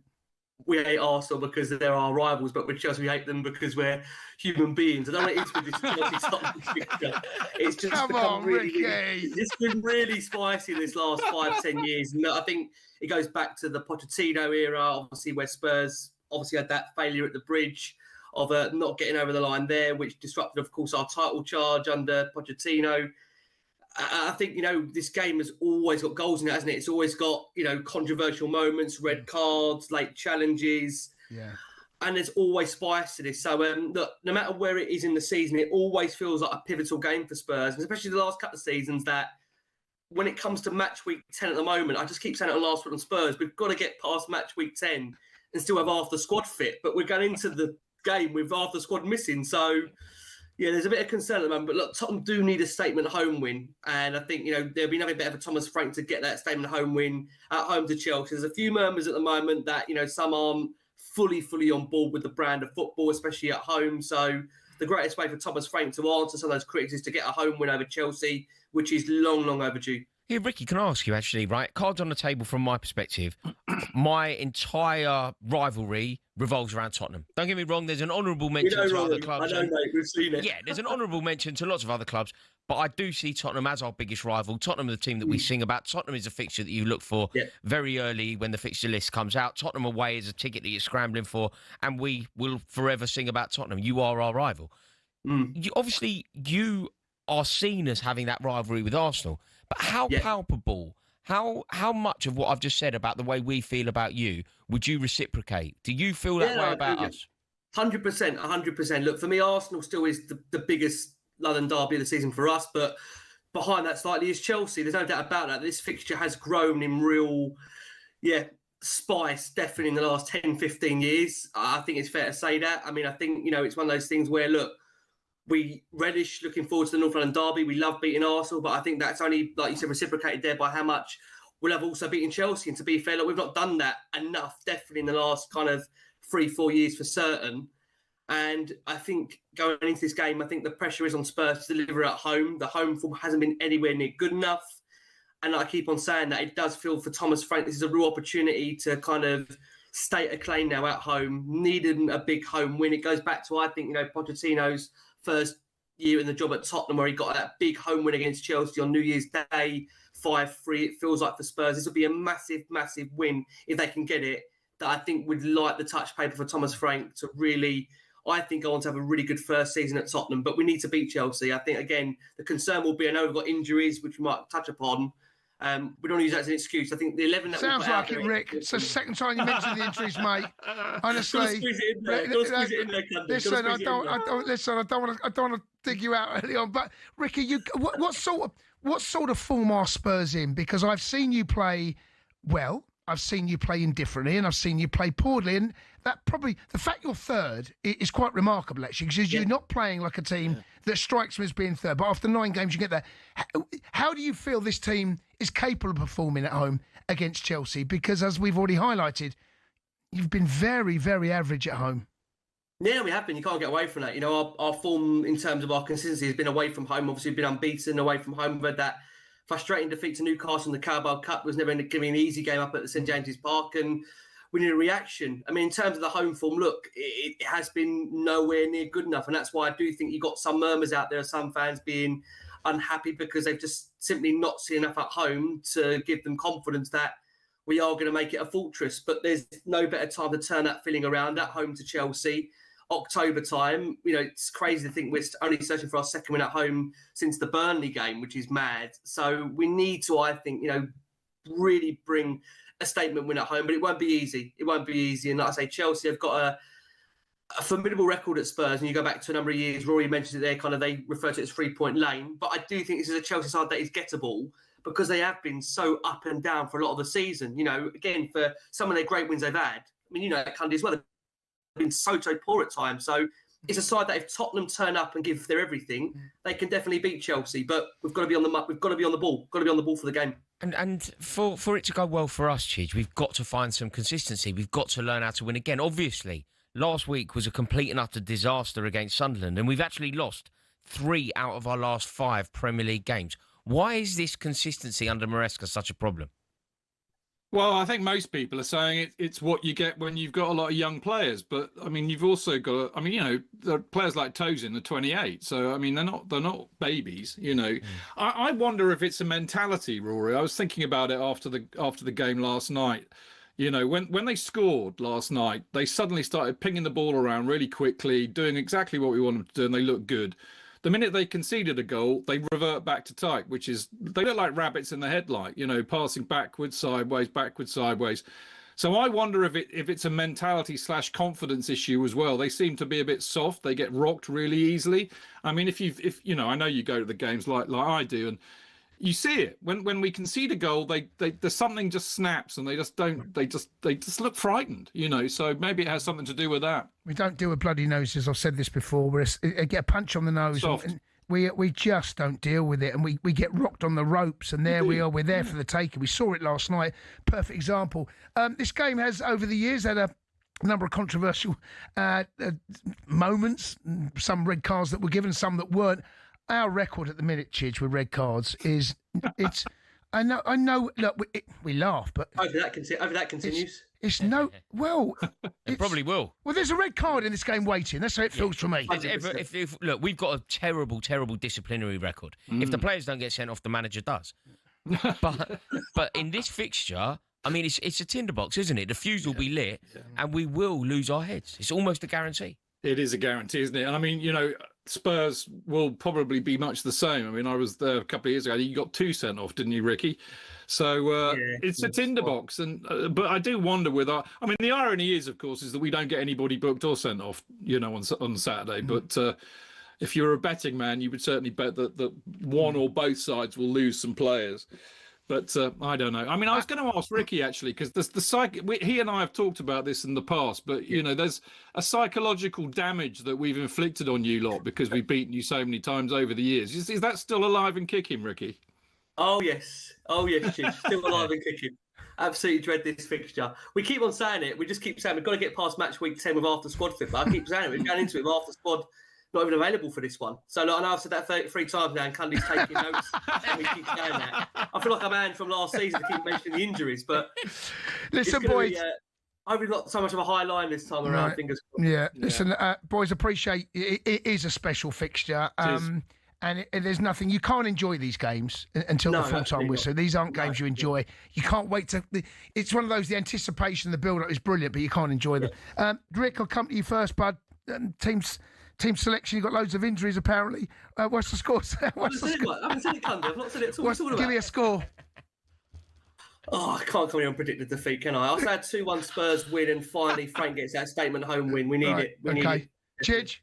we hate Arsenal because they're our rivals, but with Chelsea we hate them because we're human beings. I don't know what it is with this Chelsea Tottenham fixture. It's just it's been really spicy this last 5-10 years. And I think it goes back to the Pochettino era, obviously, where Spurs obviously had that failure at the bridge of not getting over the line there, which disrupted, of course, our title charge under Pochettino. I think, this game has always got goals in it, hasn't it? It's always got, controversial moments, red cards, late challenges. Yeah. And there's always spice to this. So, look, no matter where it is in the season, it always feels like a pivotal game for Spurs, and especially the last couple of seasons that when it comes to match week 10 at the moment, I just keep saying it on last week on Spurs, we've got to get past match week 10 and still have half the squad fit. But we're going into the game with half the squad missing. So, yeah, there's a bit of concern at the moment. But look, Tottenham do need a statement home win. And I think, there'll be nothing better for Thomas Frank to get that statement home win at home to Chelsea. There's a few murmurs at the moment that, some aren't fully on board with the brand of football, especially at home. So the greatest way for Thomas Frank to answer some of those critics is to get a home win over Chelsea, which is long overdue. Here, Ricky, can I ask you, actually, right? Cards on the table from my perspective. My entire rivalry revolves around Tottenham. Don't get me wrong, there's an honourable mention to other clubs. I know, mate, we've seen it. Yeah, there's an honourable mention to lots of other clubs, but I do see Tottenham as our biggest rival. Tottenham are the team that we sing about. Tottenham is a fixture that you look for very early when the fixture list comes out. Tottenham away is a ticket that you're scrambling for, and we will forever sing about Tottenham. You are our rival. Obviously, you are seen as having that rivalry with Arsenal, but how palpable, how much of what I've just said about the way we feel about you would you reciprocate? Do you feel that way about us? 100%. Look, for me, Arsenal still is the biggest London derby of the season for us, but behind that slightly is Chelsea. There's no doubt about that. This fixture has grown in real, spice, definitely in the last 10, 15 years. I think it's fair to say that. I mean, I think, it's one of those things where, look, we relish looking forward to the North London derby. We love beating Arsenal, but I think that's only, like you said, reciprocated there by how much we'll have also beaten Chelsea. And to be fair, look, we've not done that enough, definitely in the last kind of 3-4 years for certain. And I think going into this game, I think the pressure is on Spurs to deliver at home. The home form hasn't been anywhere near good enough. And I keep on saying that it does feel for Thomas Frank, this is a real opportunity to kind of state a claim now at home, needing a big home win. It goes back to, I think, Pochettino's first year in the job at Tottenham, where he got that big home win against Chelsea on New Year's Day, 5-3. It feels like for Spurs, this will be a massive win if they can get it, that I think would light the touch paper for Thomas Frank to really, I think, go on to have a really good first season at Tottenham. But we need to beat Chelsea. I think, again, the concern will be, I know we've got injuries, which we might touch upon. We don't want to use that as an excuse. I think the 11 that sounds like it, Rick. It's the second time you mentioned the injuries, mate. Honestly, listen, I don't want to dig you out early on. But Ricky, what sort of form are Spurs in? Because I've seen you play well, I've seen you play indifferently, and I've seen you play poorly. And that probably, the fact you're third is quite remarkable, actually, because you're not playing like a team that strikes me as being third. But after 9 games, you get there. How do you feel this team is capable of performing at home against Chelsea? Because as we've already highlighted, you've been very, very average at home. Yeah, we have been. You can't get away from that. Our form in terms of our consistency has been away from home. Obviously, we've been unbeaten away from home. We've had that frustrating defeat to Newcastle in the Carabao Cup. Was never going to be an easy game up at the St James's Park, and we need a reaction. I mean, in terms of the home form, look, it has been nowhere near good enough, and that's why I do think you got some murmurs out there, some fans being unhappy because they've just simply not seen enough at home to give them confidence that we are going to make it a fortress. But there's no better time to turn that feeling around at home to Chelsea. October time, it's crazy to think we're only searching for our second win at home since the Burnley game, which is mad. So we need to, I think, really bring a statement win at home, but it won't be easy. It won't be easy. And like I say, Chelsea have got a formidable record at Spurs. And you go back to a number of years, Rory mentioned it there, they refer to it as 3-point lane. But I do think this is a Chelsea side that is gettable because they have been so up and down for a lot of the season. Again, for some of their great wins they've had. I mean, Cundy as well. Been so poor at times. So it's a side that if Tottenham turn up and give their everything, they can definitely beat Chelsea. But we've got to be on the ball. We've got to be on the ball for the game. And for it to go well for us, Chidge, we've got to find some consistency. We've got to learn how to win again. Obviously, last week was a complete and utter disaster against Sunderland, and we've actually lost 3 out of our last 5 Premier League games. Why is this consistency under Maresca such a problem? Well, I think most people are saying it's what you get when you've got a lot of young players. But I mean, you've also got, there are players like Tosin, they're 28. So I mean, they're not babies. I wonder if it's a mentality, Rory. I was thinking about it after the game last night. When they scored last night, they suddenly started pinging the ball around really quickly, doing exactly what we want them to do, and they looked good. The minute they conceded a goal, they revert back to type, which is they look like rabbits in the headlight, passing backwards, sideways. So I wonder if it's a mentality / confidence issue as well. They seem to be a bit soft. They get rocked really easily. I mean, if I know you go to the games like I do, and you see it when we concede a goal, they there's something just snaps and they just look frightened, you know. So maybe it has something to do with that. We don't deal with bloody noses. I've said this before. We get a punch on the nose. And we just don't deal with it, and we get rocked on the ropes, and there we are. We're there for the taking. We saw it last night. Perfect example. This game has, over the years, had a number of controversial moments. Some red cards that were given, some that weren't. Our record at the minute, Chidge, with red cards is it's. I know. Look, we laugh, but over that continues. It's no. Well, it probably will. Well, there's a red card in this game waiting. That's how it feels for me. If look, we've got a terrible disciplinary record. If the players don't get sent off, the manager does. but in this fixture, I mean, it's a tinderbox, isn't it? The fuse will be lit, and we will lose our heads. It's almost a guarantee. It is a guarantee, isn't it? And I mean, you know, Spurs will probably be much the same. I mean, I was there a couple of years ago. You got 2 sent off, didn't you, Ricky? So it's a tinderbox. But I do wonder with I mean, the irony is, of course, is that we don't get anybody booked or sent off, you know, on Saturday. But if you're a betting man, you would certainly bet that one or both sides will lose some players. But I don't know. I mean, I was going to ask Ricky, actually, because he and I have talked about this in the past, but, you know, there's a psychological damage that we've inflicted on you lot because we've beaten you so many times over the years. Is that still alive and kicking, Ricky? Oh, yes. Chief. Still alive and kicking. Absolutely dread this fixture. We keep on saying it. We just keep saying we've got to get past match week 10 with half the squad fit. But I keep saying it. We're going into it with half the squad not even available for this one. So look, I know I've said that 33 times now, and Cundy's taking notes. And we keep saying that. I feel like I'm Anne from last season to keep mentioning the injuries, but listen, boys. Hopefully not so much of a high line this time around. Right. Fingers crossed. Yeah. Listen, boys, appreciate it is a special fixture. And there's nothing, you can't enjoy these games until the full-time whistle. These aren't games you enjoy. You can't wait to. It's one of those. The anticipation, the build-up is brilliant, but you can't enjoy them. Rick, I'll come to you first, bud. Team selection, you've got loads of injuries apparently. What's the score? I haven't said it, Cundy. I've not said it at all. Give me a score. Oh, I can't come here unpredicted defeat, can I? I'll say 2-1 Spurs win, and finally Frank gets that statement home win. We need it. We need it. Chidge?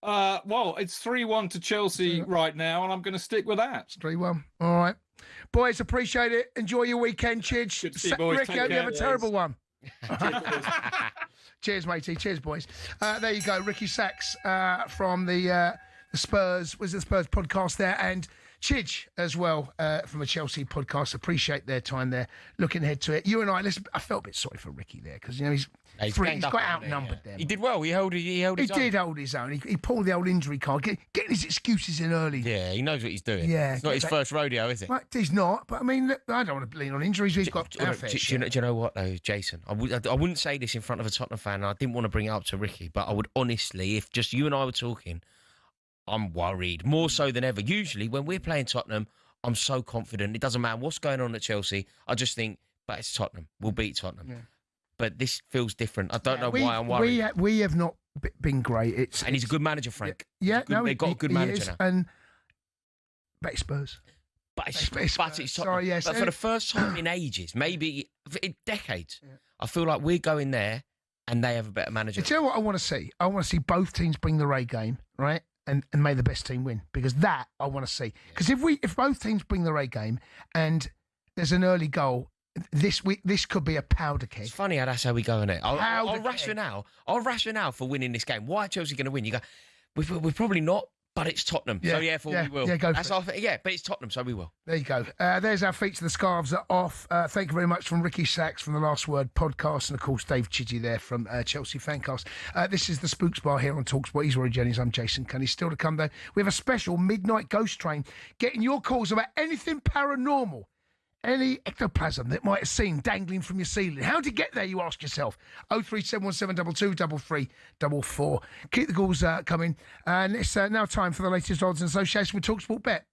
Well, it's 3-1 to Chelsea right now, and I'm going to stick with that. It's 3-1. All right. Boys, appreciate it. Enjoy your weekend, Chidge. Good to see you, boys. Rick, hope you have a terrible one. Cheers, matey. Cheers, boys. There you go. Ricky Sachs from the Spurs, was the Spurs podcast there, and Chidge as well from a Chelsea podcast. Appreciate their time there. Looking ahead to it. You and I, listen, I felt a bit sorry for Ricky there because, you know, he's got outnumbered there. He did well. He held his own. He did hold his own. He pulled the old injury card, getting his excuses in early. Yeah, he knows what he's doing. Yeah, it's not his first rodeo, is it? Well, he's not. But I mean, look, I don't want to lean on injuries. He's got our fair share. Do you know what though, Jason? I wouldn't say this in front of a Tottenham fan. And I didn't want to bring it up to Ricky, but I would honestly, if just you and I were talking, I'm worried more so than ever. Usually, when we're playing Tottenham, I'm so confident. It doesn't matter what's going on at Chelsea. I just think, but it's Tottenham. We'll beat Tottenham. Yeah. But this feels different. I don't know why I'm worried. We have not been great. And he's a good manager, Frank. Yeah, they've got a good manager now. But it's Spurs. But it's Tottenham. Sorry, yes. But for the first time in ages, maybe in decades, I feel like we're going there and they have a better manager. Do you know what I want to see? I want to see both teams bring the Ray game, right? And may the best team win, because that I want to see. Because if both teams bring the Ray game and there's an early goal, this could be a powder keg. It's funny how that's how we go in it. Our rationale for winning this game. Why are Chelsea going to win? You go, we're probably not, but it's Tottenham, so therefore we will. Yeah, go for it. But it's Tottenham, so we will. There you go. There's our feature. The scarves are off. Thank you very much from Ricky Sachs from the Last Word podcast, and of course Dave Chidgey there from Chelsea Fancast. This is the Spooks Bar here on talkSPORT. He's Rory Jennings. I'm Jason Cundy. Still to come though, we have a special midnight ghost train, getting your calls about anything paranormal. Any ectoplasm that might have seen dangling from your ceiling. How did it get there, you ask yourself? 03717223344. Keep the calls coming. And it's now time for the latest odds in association with talkSPORT Bet.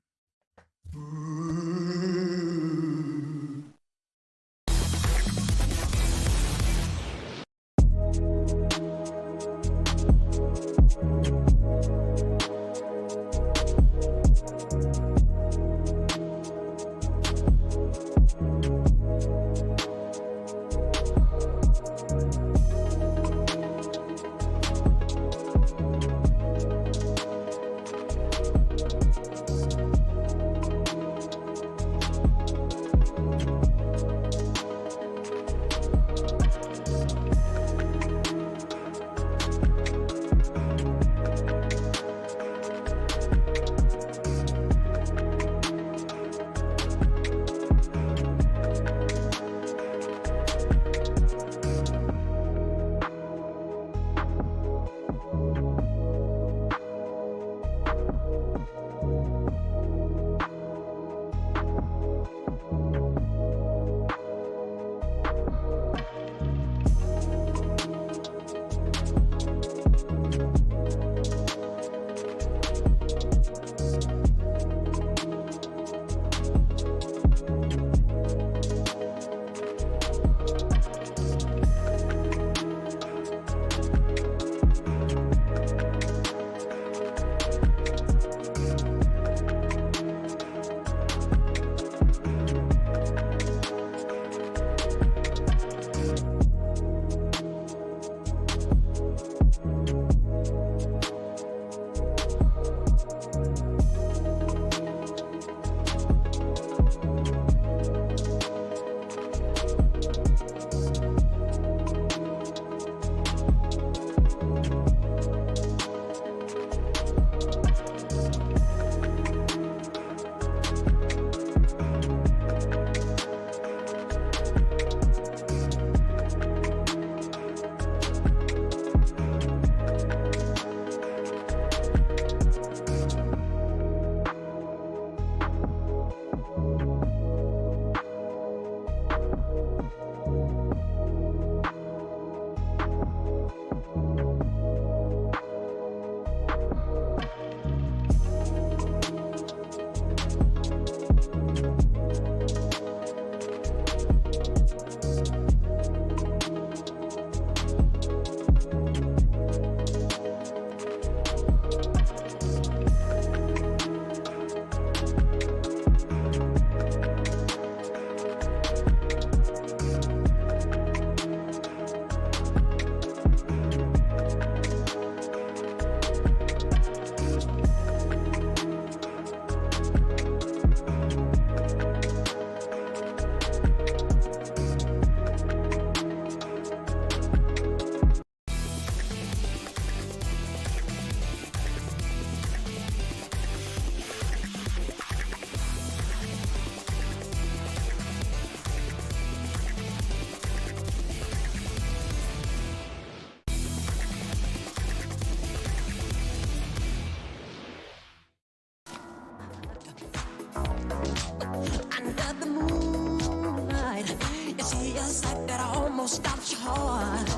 almost stops your heart.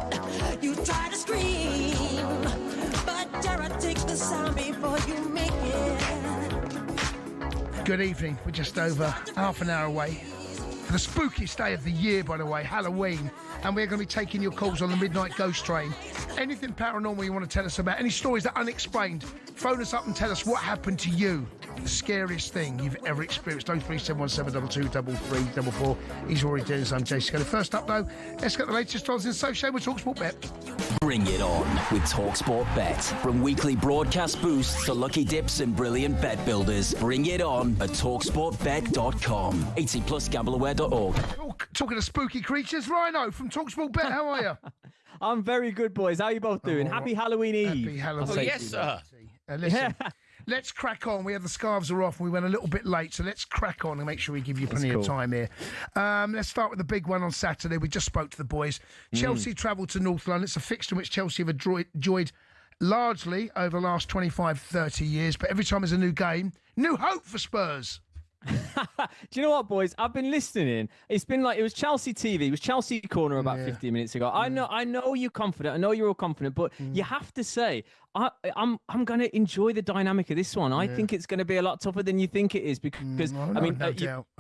You try to scream, but terror takes the sound before you make it. Good evening. We're just over half an hour away for the spookiest day of the year, by the way, Halloween. And we're going to be taking your calls on the Midnight Ghost Train. Anything paranormal you want to tell us about, any stories that are unexplained, phone us up and tell us what happened to you. The scariest thing you've ever experienced. 03717223344. He's already doing this. I'm Jason Cundy. First up, though, let's get the latest odds in association with talkSPORT Bet. Bring it on with talkSPORT Bet. From weekly broadcast boosts to lucky dips and brilliant bet builders, bring it on at talksportbet.com. 18 plus gambleaware.org. Talking to spooky creatures, Rhino from talkSPORT Bet. How are you? I'm very good, boys. How are you both doing? Happy Halloween Eve. Happy Halloween. Oh, yes, sir. Listen, let's crack on. We had the scarves are off. We went a little bit late, so let's crack on and make sure we give you plenty of time here. Let's start with the big one on Saturday. We just spoke to the boys. Chelsea travelled to North London. It's a fixture which Chelsea have enjoyed largely over the last 25, 30 years. But every time there's a new game, new hope for Spurs. Do you know what, boys? I've been listening. It's been like, it was Chelsea TV. It was Chelsea Corner about 15 minutes ago. I know you're confident. I know you're all confident, but you have to say, I'm going to enjoy the dynamic of this one. I think it's going to be a lot tougher than you think it is because I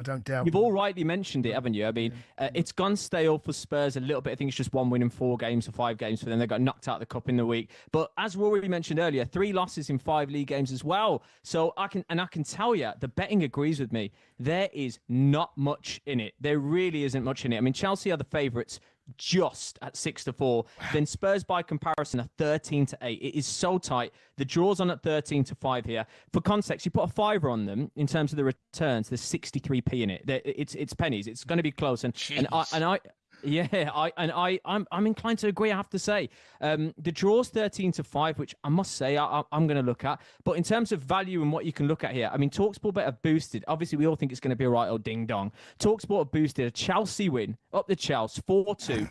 don't doubt. You've all rightly mentioned it, haven't you? I mean, it's gone stale for Spurs a little bit. I think it's just one win in 4 games or 5 games for them. They got knocked out of the cup in the week. But as Rory mentioned earlier, 3 losses in 5 league games as well. So I can tell you, the betting agrees with me. There is not much in it. There really isn't much in it. I mean, Chelsea are the favourites just at 6-4. Then Spurs, by comparison, are 13-8. It is so tight. The draw's on at 13-5 here. For context, you put a fiver on them in terms of the returns. There's 63p in it. It's pennies. It's going to be close. I'm inclined to agree, I have to say. The draw's 13-5, which I must say I'm going to look at. But in terms of value and what you can look at here, I mean, talkSPORT Bet have boosted. Obviously, we all think it's going to be a right old ding-dong. talkSPORT have boosted a Chelsea win up the Chelsea 4-2.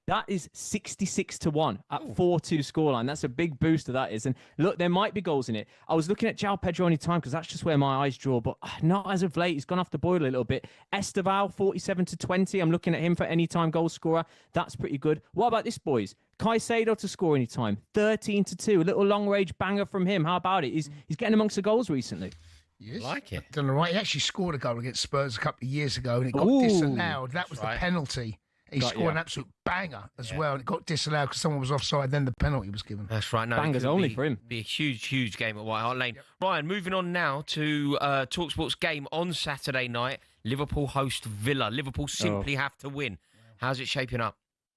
That is 66-1 at 4-2 scoreline. That's a big booster, that is. And look, there might be goals in it. I was looking at João Pedro any time because that's just where my eyes draw, but not as of late. He's gone off the boil a little bit. Esteval, 47-20. I'm looking at him for anytime goal scorer. That's pretty good. What about this, boys? Caicedo to score anytime, 13-2. A little long-range banger from him. How about it? He's getting amongst the goals recently. Yes. Like it. Done all right. He actually scored a goal against Spurs a couple of years ago, and it got disallowed. That was the penalty. He scored an absolute banger as well, and it got disallowed because someone was offside. Then the penalty was given. That's right. No, bangers only for him. Be a huge game at White Hart Lane. Ryan, moving on now to talkSPORT's game on Saturday night. Liverpool host Villa. Liverpool simply have to win. How's it shaping up?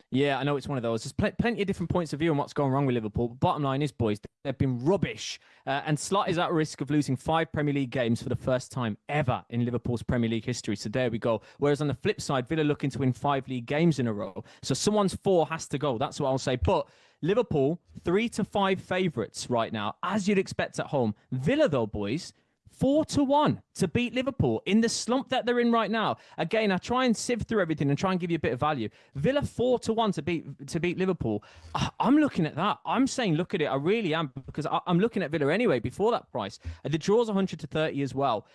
Yeah, I know it's one of those. There's plenty of different points of view on what's going wrong with Liverpool. Bottom line is, boys, they've been rubbish. And Slot is at risk of losing 5 Premier League games for the first time ever in Liverpool's Premier League history. So there we go. Whereas on the flip side, Villa looking to win 5 league games in a row. So someone's 4 has to go. That's what I'll say. But Liverpool, 3-5 favourites right now, as you'd expect at home. Villa, though, boys, 4-1 to beat Liverpool in the slump that they're in right now. Again, I try and sift through everything and try and give you a bit of value. Villa 4-1 to beat Liverpool. I'm looking at that. I'm saying look at it. I really am, because I'm looking at Villa anyway before that price. The draw's 100-30 as well.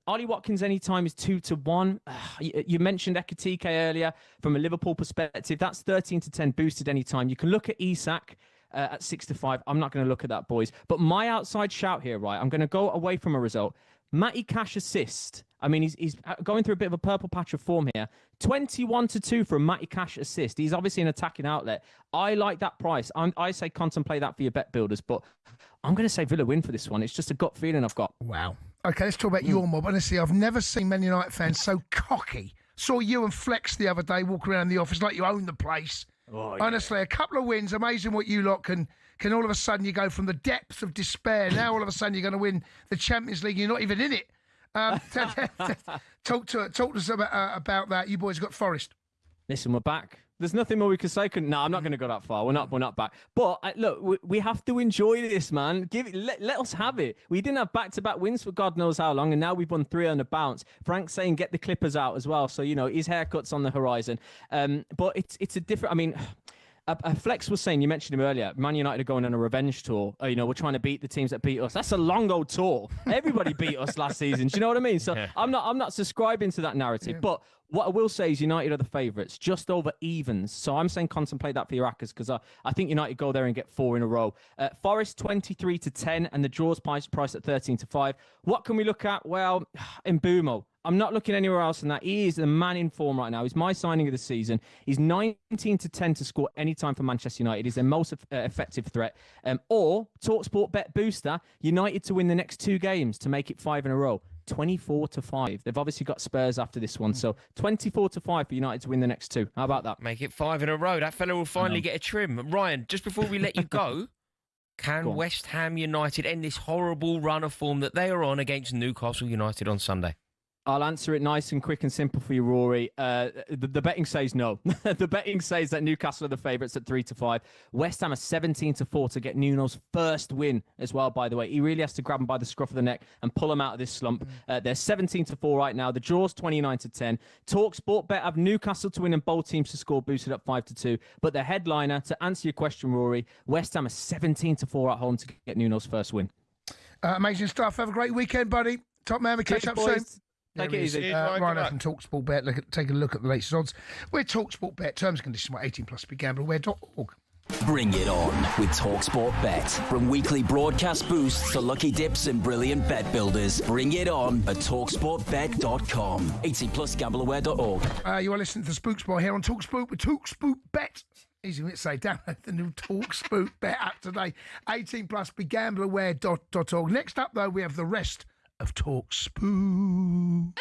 Ollie Watkins anytime is 2-1. You mentioned Ekitike earlier. From a Liverpool perspective, that's 13-10 boosted anytime. You can look at Isak at 6-5. I'm not going to look at that, boys. But my outside shout here, right? I'm going to go away from a result. Matty Cash assist. I mean, he's going through a bit of a purple patch of form here. 21-2 for a Matty Cash assist. He's obviously an attacking outlet. I like that price. I say contemplate that for your bet builders, but I'm going to say Villa win for this one. It's just a gut feeling I've got. Wow. Okay, let's talk about your mob. Honestly, I've never seen Man United fans so cocky. Saw you and Flex the other day walk around the office like you own the place. Oh, honestly, a couple of wins, amazing what you lot can all of a sudden you go from the depths of despair. Now all of a sudden you're going to win the Champions League. You're not even in it. Talk to us about that. You boys got Forest. Listen, we're back. There's nothing more we can say. No, I'm not going to go that far. We're not back. But look, we have to enjoy this, man. Let us have it. We didn't have back-to-back wins for God knows how long, and now we've won 3 on the bounce. Frank's saying get the Clippers out as well, so his haircut's on the horizon. But it's a different. I mean, Flex was saying, you mentioned him earlier, Man United are going on a revenge tour. We're trying to beat the teams that beat us. That's a long old tour. Everybody beat us last season. Do you know what I mean? So I'm not subscribing to that narrative. But what I will say is United are the favourites, just over evens. So I'm saying contemplate that for your Haaaaas, because I think United go there and get 4 in a row. Forest 23-10 and the draws price at 13-5. What can we look at? Well, Mbeumo. I'm not looking anywhere else than that. He is the man in form right now. He's my signing of the season. He's 19-10 to score any time for Manchester United. He's their most effective threat. Or talkSPORT bet booster, United to win the next 2 games to make it 5 in a row. 24-5. They've obviously got Spurs after this one, so 24-5 for United to win the next 2. How about that? Make it 5 in a row. That fella will finally get a trim. Ryan, just before we let you go, can West Ham United end this horrible run of form that they are on against Newcastle United on Sunday? I'll answer it nice and quick and simple for you, Rory. The betting says no. The betting says that Newcastle are the favourites at 3-5. West Ham are 17-4 to get Nuno's first win as well, by the way. He really has to grab them by the scruff of the neck and pull them out of this slump. They're 17-4 right now. The draw's 29-10. talkSPORT bet have Newcastle to win and both teams to score, boosted up 5-2. But the headliner, to answer your question, Rory, West Ham are 17-4 at home to get Nuno's first win. Amazing stuff. Have a great weekend, buddy. Top man, we catch up soon. Take it easy. Ryan from talkSPORT Bet. Take a look at the latest odds. We're talkSPORT Bet. Terms and conditions are 18+. BeGamblerAware.org. Bring it on with talkSPORT Bet. From weekly broadcast boosts to lucky dips and brilliant bet builders. Bring it on at talksportbet.com. 18+. BeGamblerAware.org. You are listening to the Spook Spot here on talkSPORT with talkSPORT Bet. Easy to say, download the new talkSPORT Bet app today. 18+. BeGamblerAware.org. Next up, though, we have the rest of talkSPOOK.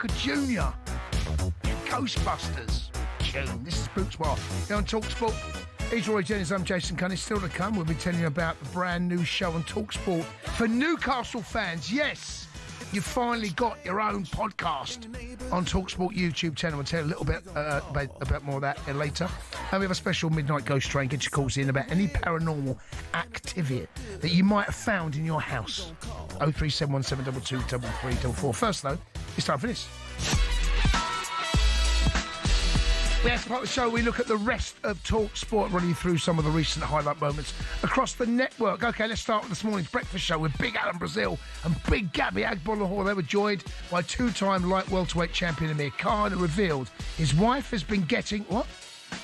Parker Jr. Ghostbusters tune. This is Boots Bar. Here on talkSPORT. He's Roy Jennings, I'm Jason Cundy. Still to come, we'll be telling you about the brand new show on talkSPORT for Newcastle fans. Yes, you've finally got your own podcast on talkSPORT YouTube channel. We'll tell you a little bit about more of that later. And we have a special Midnight Ghost Train. Get your calls in about any paranormal activity that you might have found in your house. 03717223344. First, though, it's time for this. Yes, part of the show, we look at the rest of talkSPORT, running through some of the recent highlight moments across the network. OK, let's start with this morning's breakfast show with Big Alan Brazil and Big Gabby Agbonlahor. They were joined by two-time light welterweight champion Amir Khan, who revealed his wife has been getting... What?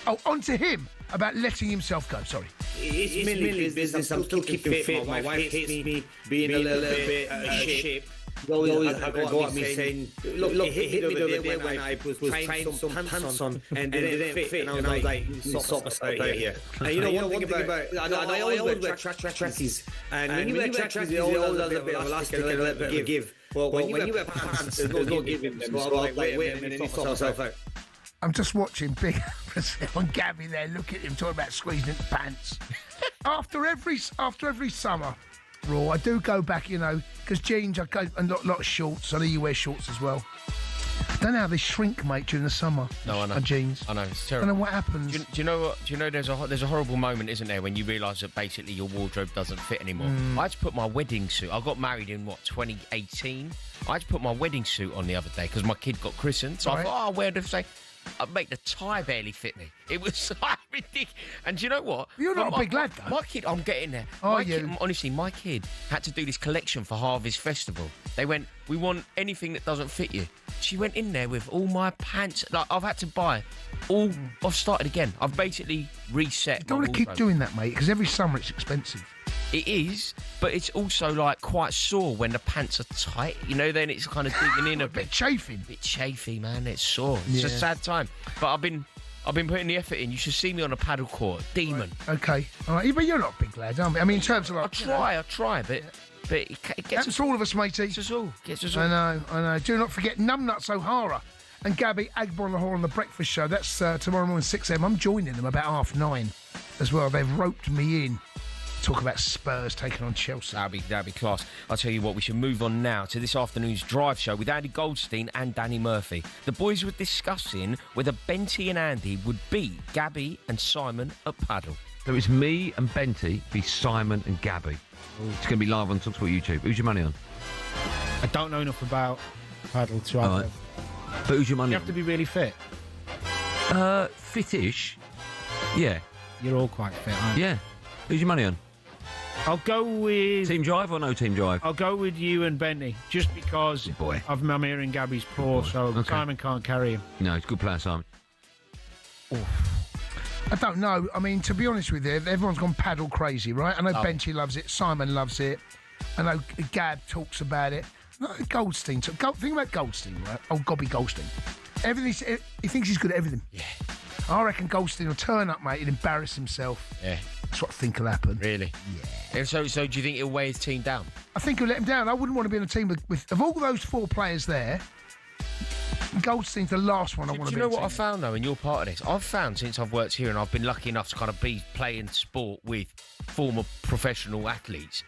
Oh, onto him about letting himself go. Sorry. It's mainly business. I'm still keeping fit. My wife hates me being a little bit out of shape. Always go at me saying, look, it hit me the other day when I was trying some pants on and they didn't fit, and I was like, sort myself out here. And you know one thing about, I always wear trackies, and when you wear trackies, they always have a little bit of elastic and a little bit of give. But when you wear pants, there's no giving them. So I'm like, wait a minute, sort myself out. I'm just watching Big Brazil and Gabby there. Look at him talking about squeezing into pants. After every summer, Raw, I do go back, you know, because jeans, I go a lot of shorts. I know you wear shorts as well. I don't know how they shrink, mate, during the summer. No, I know. On jeans. I know, it's I terrible. don't know what happens. Do you know what? Do you know there's a horrible moment, isn't there, when you realise that basically your wardrobe doesn't fit anymore? I had to put my wedding suit. I got married in 2018. I had to put my wedding suit on the other day because my kid got christened. So I thought, I'll wear the same. I'd make the tie barely fit me. It was ridiculous. And do you know what? You're not a big lad, though. My kid, I'm getting there. Honestly, my kid had to do this collection for Harvest Festival. They went, we want anything that doesn't fit you. She went in there with all my pants. Like, I've had to buy all. I've started again. I've basically reset. You don't want to keep doing that, mate, because every summer it's expensive. It is, but it's also like quite sore when the pants are tight. You know, then it's kind of digging in a bit. Chafing. Bit chafy, man. It's sore. It's a sad time. But I've been putting the effort in. You should see me on a paddle court, demon. Right. Okay, all right. But you're not a big lad, aren't you? I mean, in terms of like, I try, but it gets us all of us, matey. Gets us all. I know. Do not forget Numbnuts O'Hara and Gabby Agbonlahor on the Breakfast Show. That's tomorrow morning 6 a.m. I'm joining them about 9:30 as well. They've roped me in. Talk about Spurs taking on Chelsea. That'd be class. I'll tell you what, we should move on now to this afternoon's drive show with Andy Goldstein and Danny Murphy. The boys were discussing whether Benty and Andy would beat Gabby and Simon at paddle. So it's me and Benty v Simon and Gabby. It's going to be live on talkSPORT YouTube. Who's your money on? I don't know enough about paddle to have. Right. But who's your money on? You have to be really fit. Fit-ish. Yeah. You're all quite fit, aren't you? Yeah. Who's your money on? I'll go with... Team Drive or no Team Drive? I'll go with you and Benny, just because of Amir and Gabby's poor, so Simon can't carry him. No, it's a good player, Simon. I don't know. I mean, to be honest with you, everyone's gone paddle crazy, right? I know Benty loves it, Simon loves it. I know Gab talks about it. No, Goldstein. Think about Goldstein, right? Oh, Gobby Goldstein. Everything. He thinks he's good at everything. Yeah. I reckon Goldstein will turn up, mate, and embarrass himself. Yeah. That's what I think will happen. Really? Yeah. So do you think he'll weigh his team down? I think he'll let him down. I wouldn't want to be in a team with of all those 4 players there, Goldstein's the last one I want to be in. Do you know what I found, though, in your part of this? I've found since I've worked here and I've been lucky enough to kind of be playing sport with former professional athletes,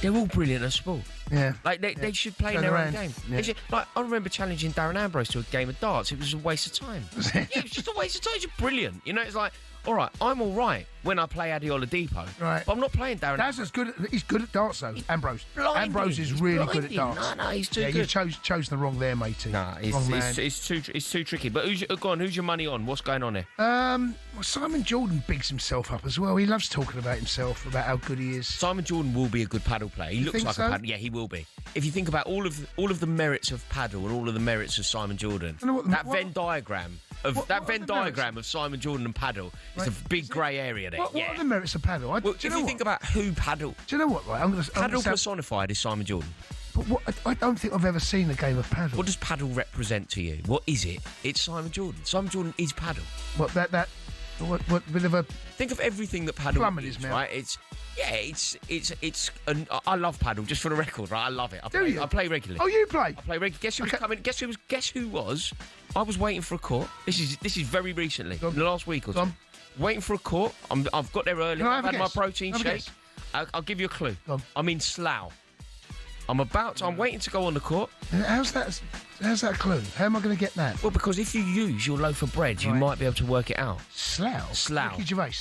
they're all brilliant at sport. Yeah. Like, they should play in their own game. Yeah. Like, I remember challenging Darren Ambrose to a game of darts. It was a waste of time. Yeah, it was just a waste of time. He's brilliant. You know, it's like, all right, I'm all right when I play Adi Oladipo. Right. But I'm not playing Darren. That's as good. He's good at darts, though. Ambrose. Ambrose is really good at darts. No, he's too good. You chose the wrong there, matey. Nah, it's too tricky. But who's your money on? What's going on here? Well, Simon Jordan bigs himself up as well. He loves talking about himself, about how good he is. Simon Jordan will be a good paddle player. He looks like so? a paddle. Yeah, he will be. If you think about all of the merits of paddle and all of the merits of Simon Jordan, that Venn diagram of Simon Jordan and paddle is a big grey area there. What are the merits of paddle? If you think about who paddle... Do you know what, right? Paddle personified is Simon Jordan. But I don't think I've ever seen a game of paddle. What does paddle represent to you? What is it? It's Simon Jordan. Simon Jordan is paddle. What bit of a... Think of everything that paddle is, right? Yeah, I love paddle. Just for the record, right? I love it. I play regularly. Oh, you play? I play regularly. Guess who was coming? Guess who was? I was waiting for a court. This is very recently, in the last week or two. Waiting for a court. I've got there early. I've had my protein shake. I'll give you a clue. I'm in Slough. I'm waiting to go on the court. How's that a clue? How am I going to get that? Well, because if you use your loaf of bread, you might be able to work it out. Slough? Ricky Gervais?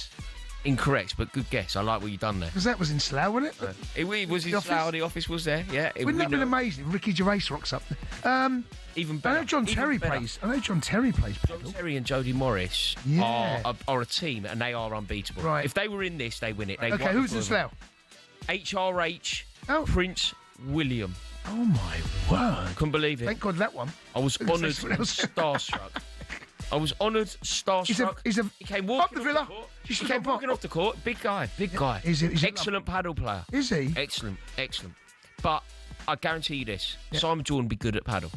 Incorrect, but good guess. I like what you've done there. Because that was in Slough, wasn't it? It was in Slough. The office was there, yeah. Wouldn't that have been amazing? Ricky Gervais rocks up there. Even better. I know John Terry plays paddle. John Terry and Jodie Morris are a team, and they are unbeatable. Right. If they were in this, they win it. Okay, who's in Slough? HRH Prince William. Oh, my word. Couldn't believe it. Thank God that one. I was honoured starstruck. I was honoured, starstruck. He came walking off the court. Big guy. Is he excellent paddle player. Is he? Excellent. But I guarantee you this: Simon Jordan be good at paddle.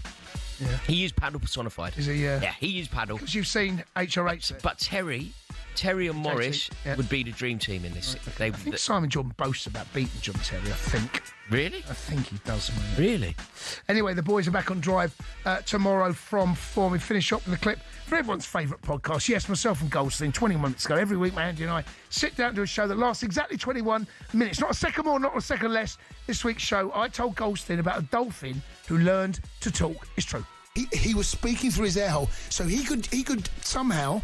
Yeah. He is paddle personified. Is he? Yeah, he is paddle. Because you've seen HRH. But Terry and Morris would be the dream team in this. Right. I think Simon Jordan boasts about beating John Terry, I think. Really? I think he does, man. Really? Anyway, the boys are back on Drive tomorrow from 4. We finish up with a clip for everyone's favourite podcast. Yes, myself and Goldstein, 21 minutes ago. Every week, Andy and I sit down to a show that lasts exactly 21 minutes. Not a second more, not a second less. This week's show, I told Goldstein about a dolphin who learned to talk. It's true. He was speaking through his air hole, so he could somehow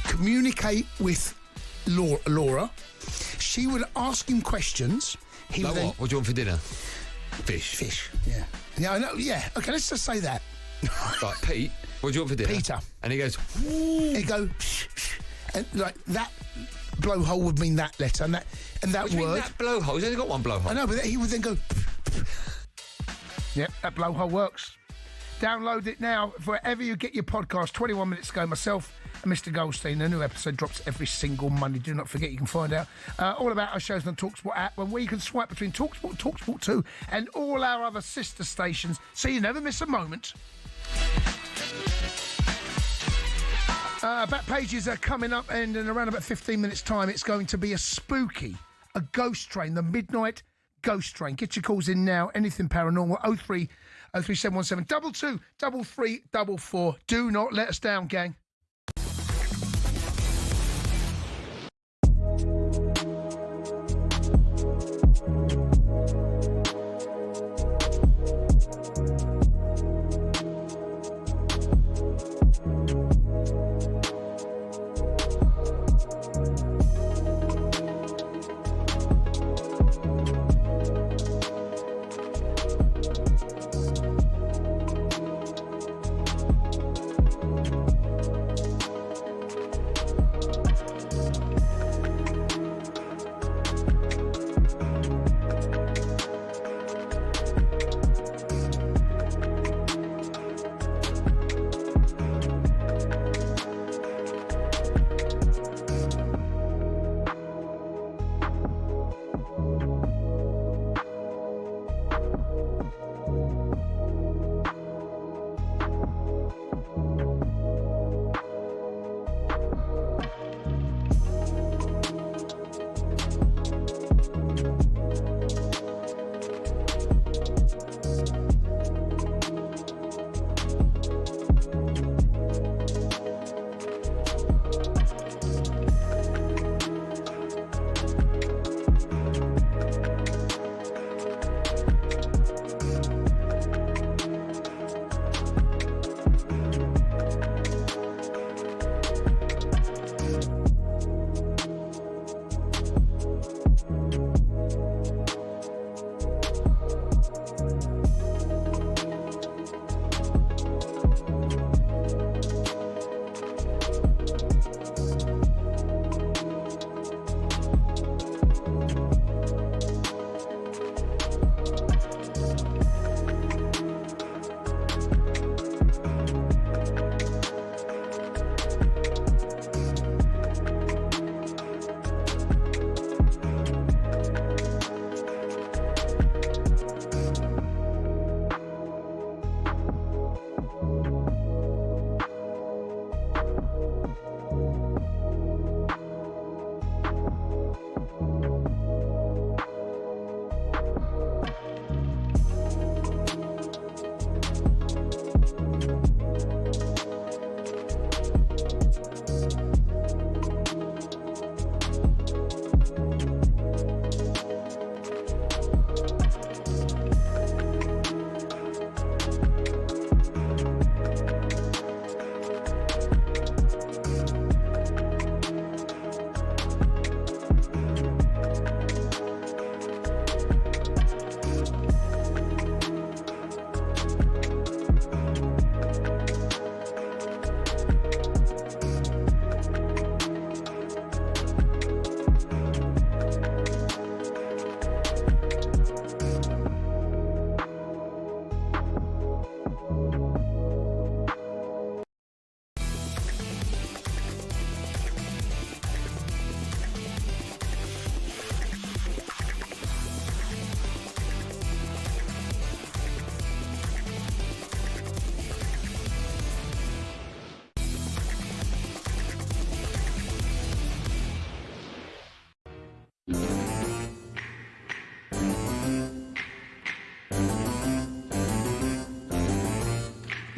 communicate with Laura. She would ask him questions. He like would what? What do you want for dinner? Fish. Yeah. Yeah, I know. Yeah. Okay, let's just say that. Right, Pete, what do you want for dinner? Peter. And he goes, he'd go, and like that blowhole would mean that letter, and that word. That blowhole? He's only got one blowhole. I know, but he would then go. Yep, that blowhole works. Download it now wherever you get your podcast. 21 minutes ago, myself and Mr. Goldstein. A new episode drops every single Monday. Do not forget, you can find out all about our shows on the talkSPORT app, where you can swipe between talkSPORT, talkSPORT 2, and all our other sister stations, so you never miss a moment. Back pages are coming up, and in around about 15 minutes' time, it's going to be a ghost train, the midnight ghost train. Get your calls in now. Anything paranormal? 03717 22 3344. Do not let us down, gang.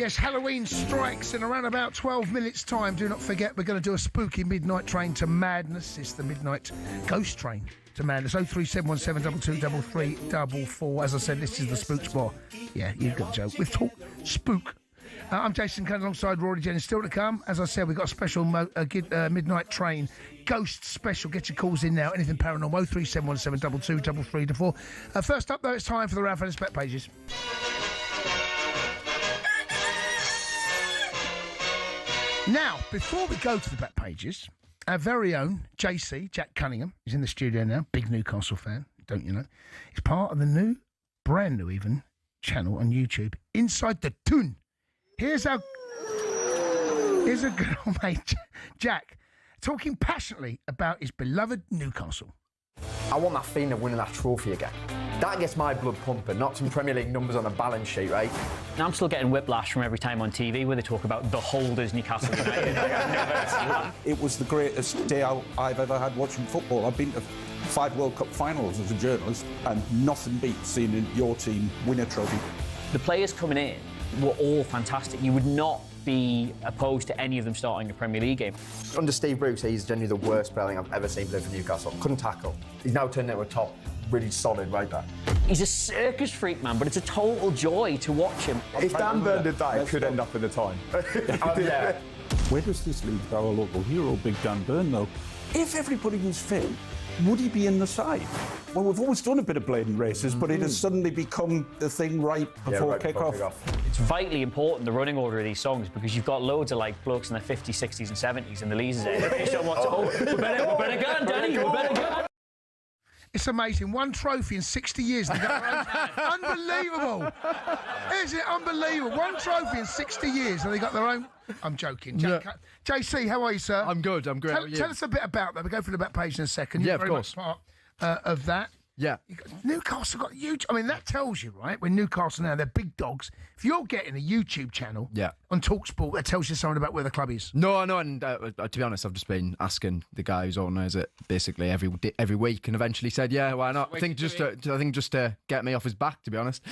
Yes, Halloween strikes in around about 12 minutes' time. Do not forget, we're going to do a spooky midnight train to madness. It's the midnight ghost train to madness. 03717 223344. As I said, this is the Spook Spot. Yeah, you've got the joke. With Talk Spook. I'm Jason Cundy alongside Rory Jennings. Still to come. As I said, we've got a special midnight train ghost special. Get your calls in now. Anything paranormal. 03717 223344. First up, though, it's time for the Ralph Ellis Bet Pages. Now, before we go to the back pages, our very own JC, Jack Cunningham, is in the studio now. Big Newcastle fan, don't you know? He's part of the brand new even, channel on YouTube, Inside the Toon. Here's a good old mate, Jack, talking passionately about his beloved Newcastle. I want that feeling of winning that trophy again. That gets my blood pumping, not some Premier League numbers on a balance sheet, right? I'm still getting whiplash from every time on TV where they talk about the holders Newcastle United. It was the greatest day I've ever had watching football. I've been to 5 World Cup finals as a journalist, and nothing beats seeing your team win a trophy. The players coming in were all fantastic. You would not be opposed to any of them starting a Premier League game. Under Steve Bruce, he's genuinely the worst player I've ever seen play for Newcastle. Couldn't tackle. He's now turned into a top, really solid right back. He's a circus freak, man, but it's a total joy to watch him. If Dan Burn did that, it could end up in the time. Yeah. Where does this leave our local hero, Big Dan Burn, though? If everybody was fit, would he be in the side? Well, we've always done a bit of blading races, but it has suddenly become the thing right before kick-off. It's vitally important, the running order of these songs, because you've got loads of blokes in their 50s, 60s and 70s in the leaders area. They don't want to, we better go on, Danny, we better go. It's amazing. 1 trophy in 60 years. Unbelievable. Isn't it unbelievable? 1 trophy in 60 years and they got their own... I'm joking. JC, how are you, sir? I'm good. Tell us a bit about that. We'll go through the back page in a second. Yeah, You're very much part of that. Yeah. Newcastle got huge... I mean, that tells you, right? When Newcastle now, they're big dogs. If you're getting a YouTube channel on talkSPORT, that tells you something about where the club is. No, I know. And to be honest, I've just been asking the guy who's organises it basically every week, and eventually said, yeah, why not? I think just to get me off his back, to be honest.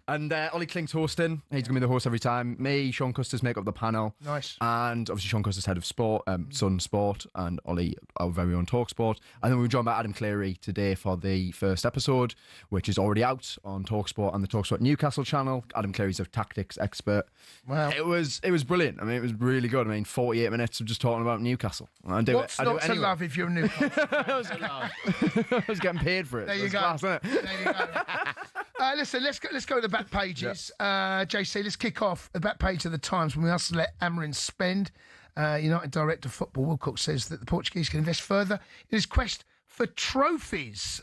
And Ollie Klink's hosting. He's going to be the host every time. Me, Sean Custers make up the panel. Nice. And obviously Sean Custers head of sport, Sun Sport, and Ollie, our very own talkSPORT. And then we were joined by Adam Cleary today for the first episode, which is already out on talkSPORT and the talkSPORT Newcastle channel. Adam Cleary's a tactics expert. Wow. It was brilliant. I mean, it was really good. I mean, 48 minutes of just talking about Newcastle. What's not to love if you're Newcastle? I was getting paid for it. There you go. Class, isn't it? There you go. Listen, let's go to the back pages. JC, let's kick off the back page of the Times. We must let Amarin spend. United Director of Football Wilcox says that the Portuguese can invest further in his quest for trophies.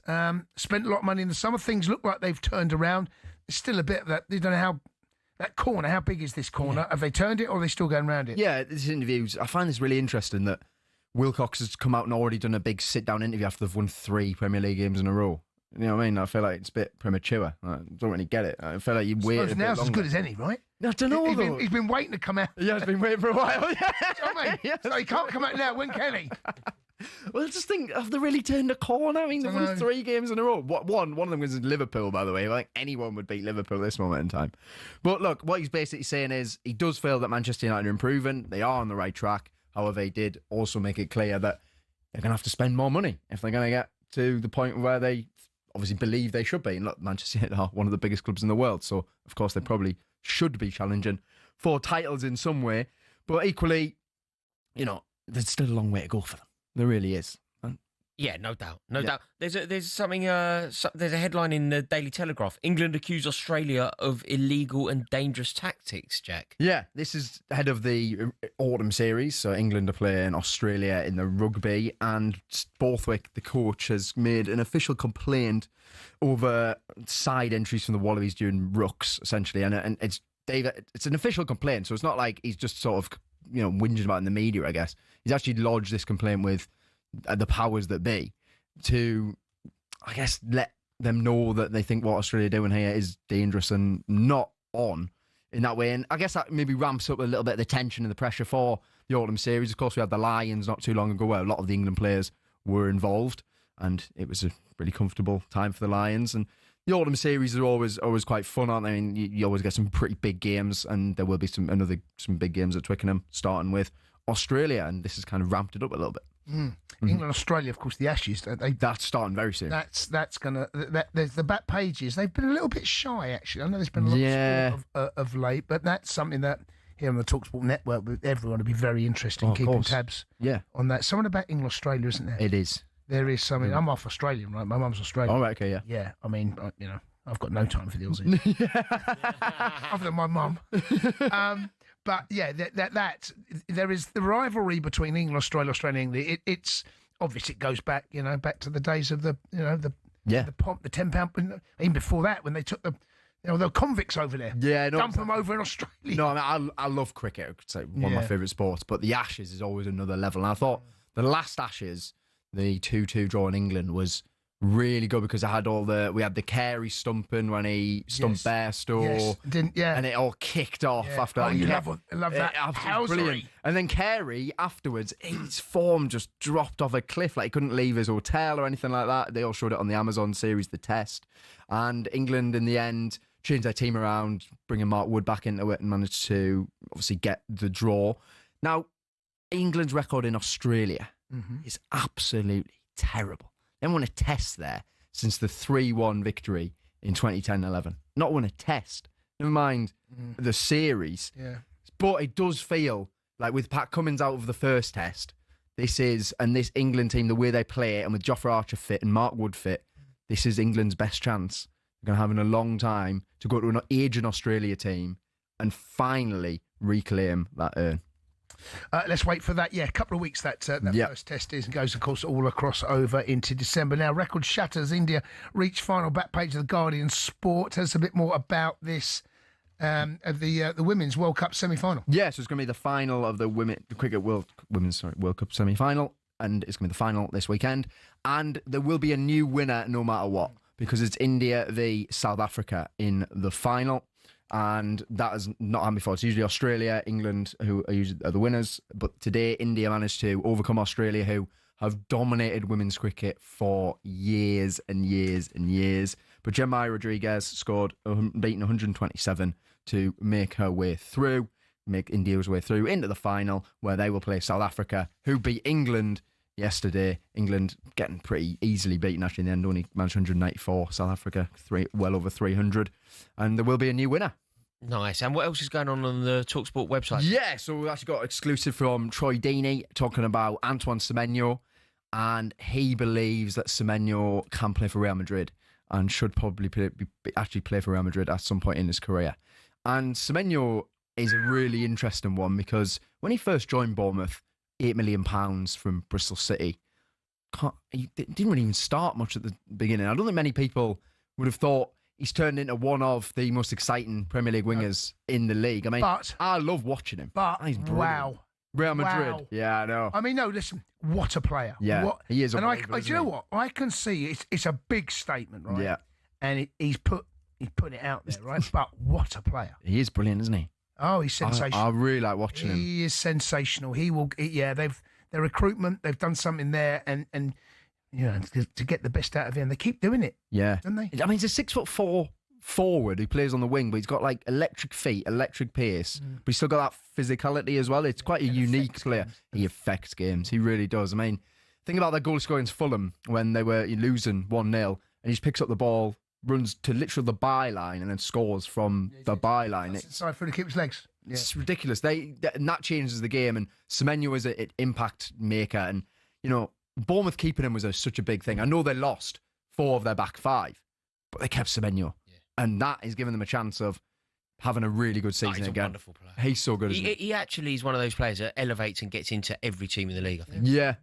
Spent a lot of money in the summer. Things look like they've turned around. There's still a bit of that. They don't know how... That corner, how big is this corner? Have they turned it or are they still going around it? Yeah, these interviews, I find this really interesting that Wilcox has come out and already done a big sit-down interview after they've won 3 Premier League games in a row. You know what I mean? I feel like it's a bit premature. I don't really get it. I feel like you wait a bit now's longer. as good as any, right? I don't know, he's been waiting to come out. Yeah, he's been waiting for a while. Yeah. I mean? Yeah. So he can't come out now, when can he? Well, I just think, have they really turned a corner? I mean, they've won 3 games in a row. One of them was Liverpool, by the way. I think anyone would beat Liverpool at this moment in time. But look, what he's basically saying is he does feel that Manchester United are improving. They are on the right track. However, he did also make it clear that they're going to have to spend more money if they're going to get to the point where they obviously believe they should be. And look, Manchester United are one of the biggest clubs in the world. So, of course, they probably should be challenging for titles in some way. But equally, there's still a long way to go for them. There really is. Yeah, no doubt, no doubt. There's something. There's a headline in the Daily Telegraph. England accuse Australia of illegal and dangerous tactics. Jack. Yeah, this is ahead of the autumn series. So England are playing Australia in the rugby, and Borthwick, the coach, has made an official complaint over side entries from the Wallabies during rucks, essentially, and it's David. It's an official complaint, so it's not like he's just sort of whinging about it in the media. I guess he's actually lodged this complaint with the powers that be to, I guess, let them know that they think what Australia are doing here is dangerous and not on in that way. And I guess that maybe ramps up a little bit of the tension and the pressure for the autumn series. Of course, we had the Lions not too long ago where a lot of the England players were involved, and it was a really comfortable time for the Lions. And The autumn series are always quite fun, aren't they? I mean, you always get some pretty big games, and there will be some big games at Twickenham, starting with Australia, and this has kind of ramped it up a little bit. England, Australia, of course, the Ashes. That's starting very soon. That's gonna. There's the back pages. They've been a little bit shy, actually. I know there's been a lot of sport of late, but that's something that here on the talkSPORT network, everyone will be very interested in keeping tabs. On that. Something about England, Australia, isn't there? It is. There is something. I'm half Australian, right? My mum's Australian. Oh, right, okay, yeah. Yeah, I mean, I've got no time for the Aussies. Other than my mum. But yeah, there is the rivalry between England, Australia, and England. It's obvious. It goes back, back to the days of the pomp, the £10. Even before that, when they took the convicts over there. Yeah, dump them over in Australia. No, I mean, I love cricket. I could say one of my favourite sports, but the Ashes is always another level. And I thought the last Ashes, the 2-2 draw in England, was really good because we had the Carey stumping when he stumped Bairstow, and it all kicked off after that. You love that. Brilliant. And then Carey afterwards, his form just dropped off a cliff. Like he couldn't leave his hotel or anything like that. They all showed it on the Amazon series, The Test, and England in the end changed their team around, bringing Mark Wood back into it, and managed to obviously get the draw. Now, England's record in Australia is absolutely terrible. They haven't won a test there since the 3-1 victory in 2010-11. Not won a test. Never mind the series. Yeah. But it does feel like with Pat Cummins out of the first test, this England team, the way they play it, and with Jofra Archer fit and Mark Wood fit, this is England's best chance. They're going to have in a long time to go to an aging Australia team and finally reclaim that urn. Let's wait for that. Yeah, a couple of weeks that first test is, and goes, of course, all across over into December. Now, record shatters. India reached final. Back page of the Guardian Sport. Tell us a bit more about this of the Women's World Cup semi-final. Yeah, so it's going to be the final of the Women's World Cup semi-final, and it's going to be the final this weekend. And there will be a new winner no matter what, because it's India v South Africa in the final. And that has not happened before. It's usually Australia, England, who are the winners. But today, India managed to overcome Australia, who have dominated women's cricket for years and years and years. But Jemai Rodriguez scored, beating 127 to make her way through, make India's way through into the final, where they will play South Africa, who beat England yesterday. England getting pretty easily beaten, actually, in the end. Only managed 194. South Africa, well over 300. And there will be a new winner. Nice. And what else is going on the talkSPORT website? Yeah, so we actually got exclusive from Troy Deeney talking about Antoine Semenyo, and he believes that Semenyo can play for Real Madrid and should probably actually play for Real Madrid at some point in his career. And Semenyo is a really interesting one because when he first joined Bournemouth, £8 million from Bristol City, he didn't really even start much at the beginning. I don't think many people would have thought he's turned into one of the most exciting Premier League wingers in the league. I mean, I love watching him. But, he's brilliant. Wow. Real Madrid. Wow. Yeah, I know. I mean, no, listen, what a player. Yeah, he is. And do you know what? I can see it's a big statement, right? Yeah. And he's put it out there, right? But what a player. He is brilliant, isn't he? Oh, he's sensational. I really like watching him. He is sensational. Their recruitment, they've done something there, and to get the best out of him, they keep doing it. Yeah. Don't they? I mean, he's a 6'4" forward who plays on the wing, but he's got like electric feet, electric pace, but he's still got that physicality as well. It's quite a unique player. He affects games. He really does. I mean, think about their goal scoring against Fulham when they were losing 1-0, and he just picks up the ball, runs to literally the byline, and then scores from the byline. It's inside through the keeper's legs. Yeah. It's ridiculous. And that changes the game, and Semenyo is an impact maker, and Bournemouth keeping him was such a big thing. I know they lost 4 of their back 5, but they kept Semenyo. And that is giving them a chance of having a really good season again. He's a wonderful player. He's so good. He actually is one of those players that elevates and gets into every team in the league, I think. Yeah.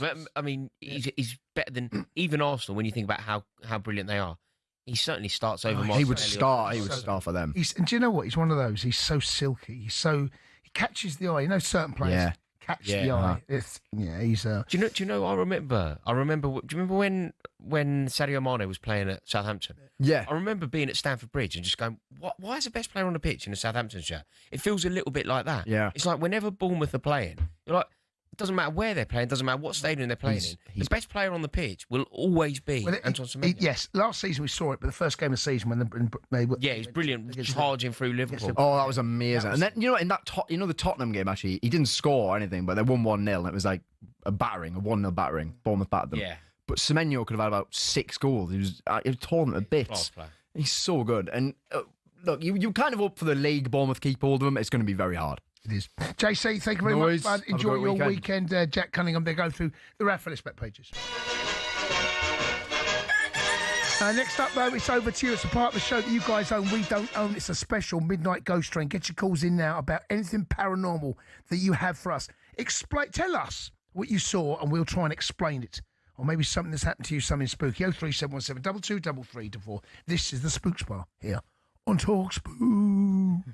But, I mean, he's better than even Arsenal when you think about how brilliant they are. He certainly starts over Martinelli. He would start for them. And do you know what? He's one of those. He's so silky. He catches the eye. Certain players catch the eye. He's. Do you know? I remember. Do you remember when Sadio Mane was playing at Southampton? Yeah. I remember being at Stamford Bridge and just going, why is the best player on the pitch in a Southampton shirt? It feels a little bit like that. Yeah. It's like whenever Bournemouth are playing, you're like, It doesn't matter where they're playing, doesn't matter what stadium they're playing in. The best player on the pitch will always be Anton Semenyo. Yes, last season we saw it, but the first game of the season when they were... Yeah, he's brilliant, charging through Liverpool. Oh, that was amazing. And then, in that the Tottenham game, actually, he didn't score or anything, but they won 1-0, and it was like a 1-0 battering. Bournemouth battered them. Yeah. But Semenyo could have had about 6 goals. He was torn them to bits. He's so good. And look, you're kind of up for the league. Bournemouth keep hold of him. It's going to be very hard. It is. JC, thank you very much, bud. Enjoy your weekend. Jack Cunningham, they go through the Raffle Bet pages. Next up, though, it's over to you. It's a part of the show that you guys own. We don't own. It's a special Midnight Ghost Train. Get your calls in now about anything paranormal that you have for us. Tell us what you saw, and we'll try and explain it. Or maybe something that's happened to you, something spooky. 03717 22 334. This is the Spooks Bar here on talkSPORT.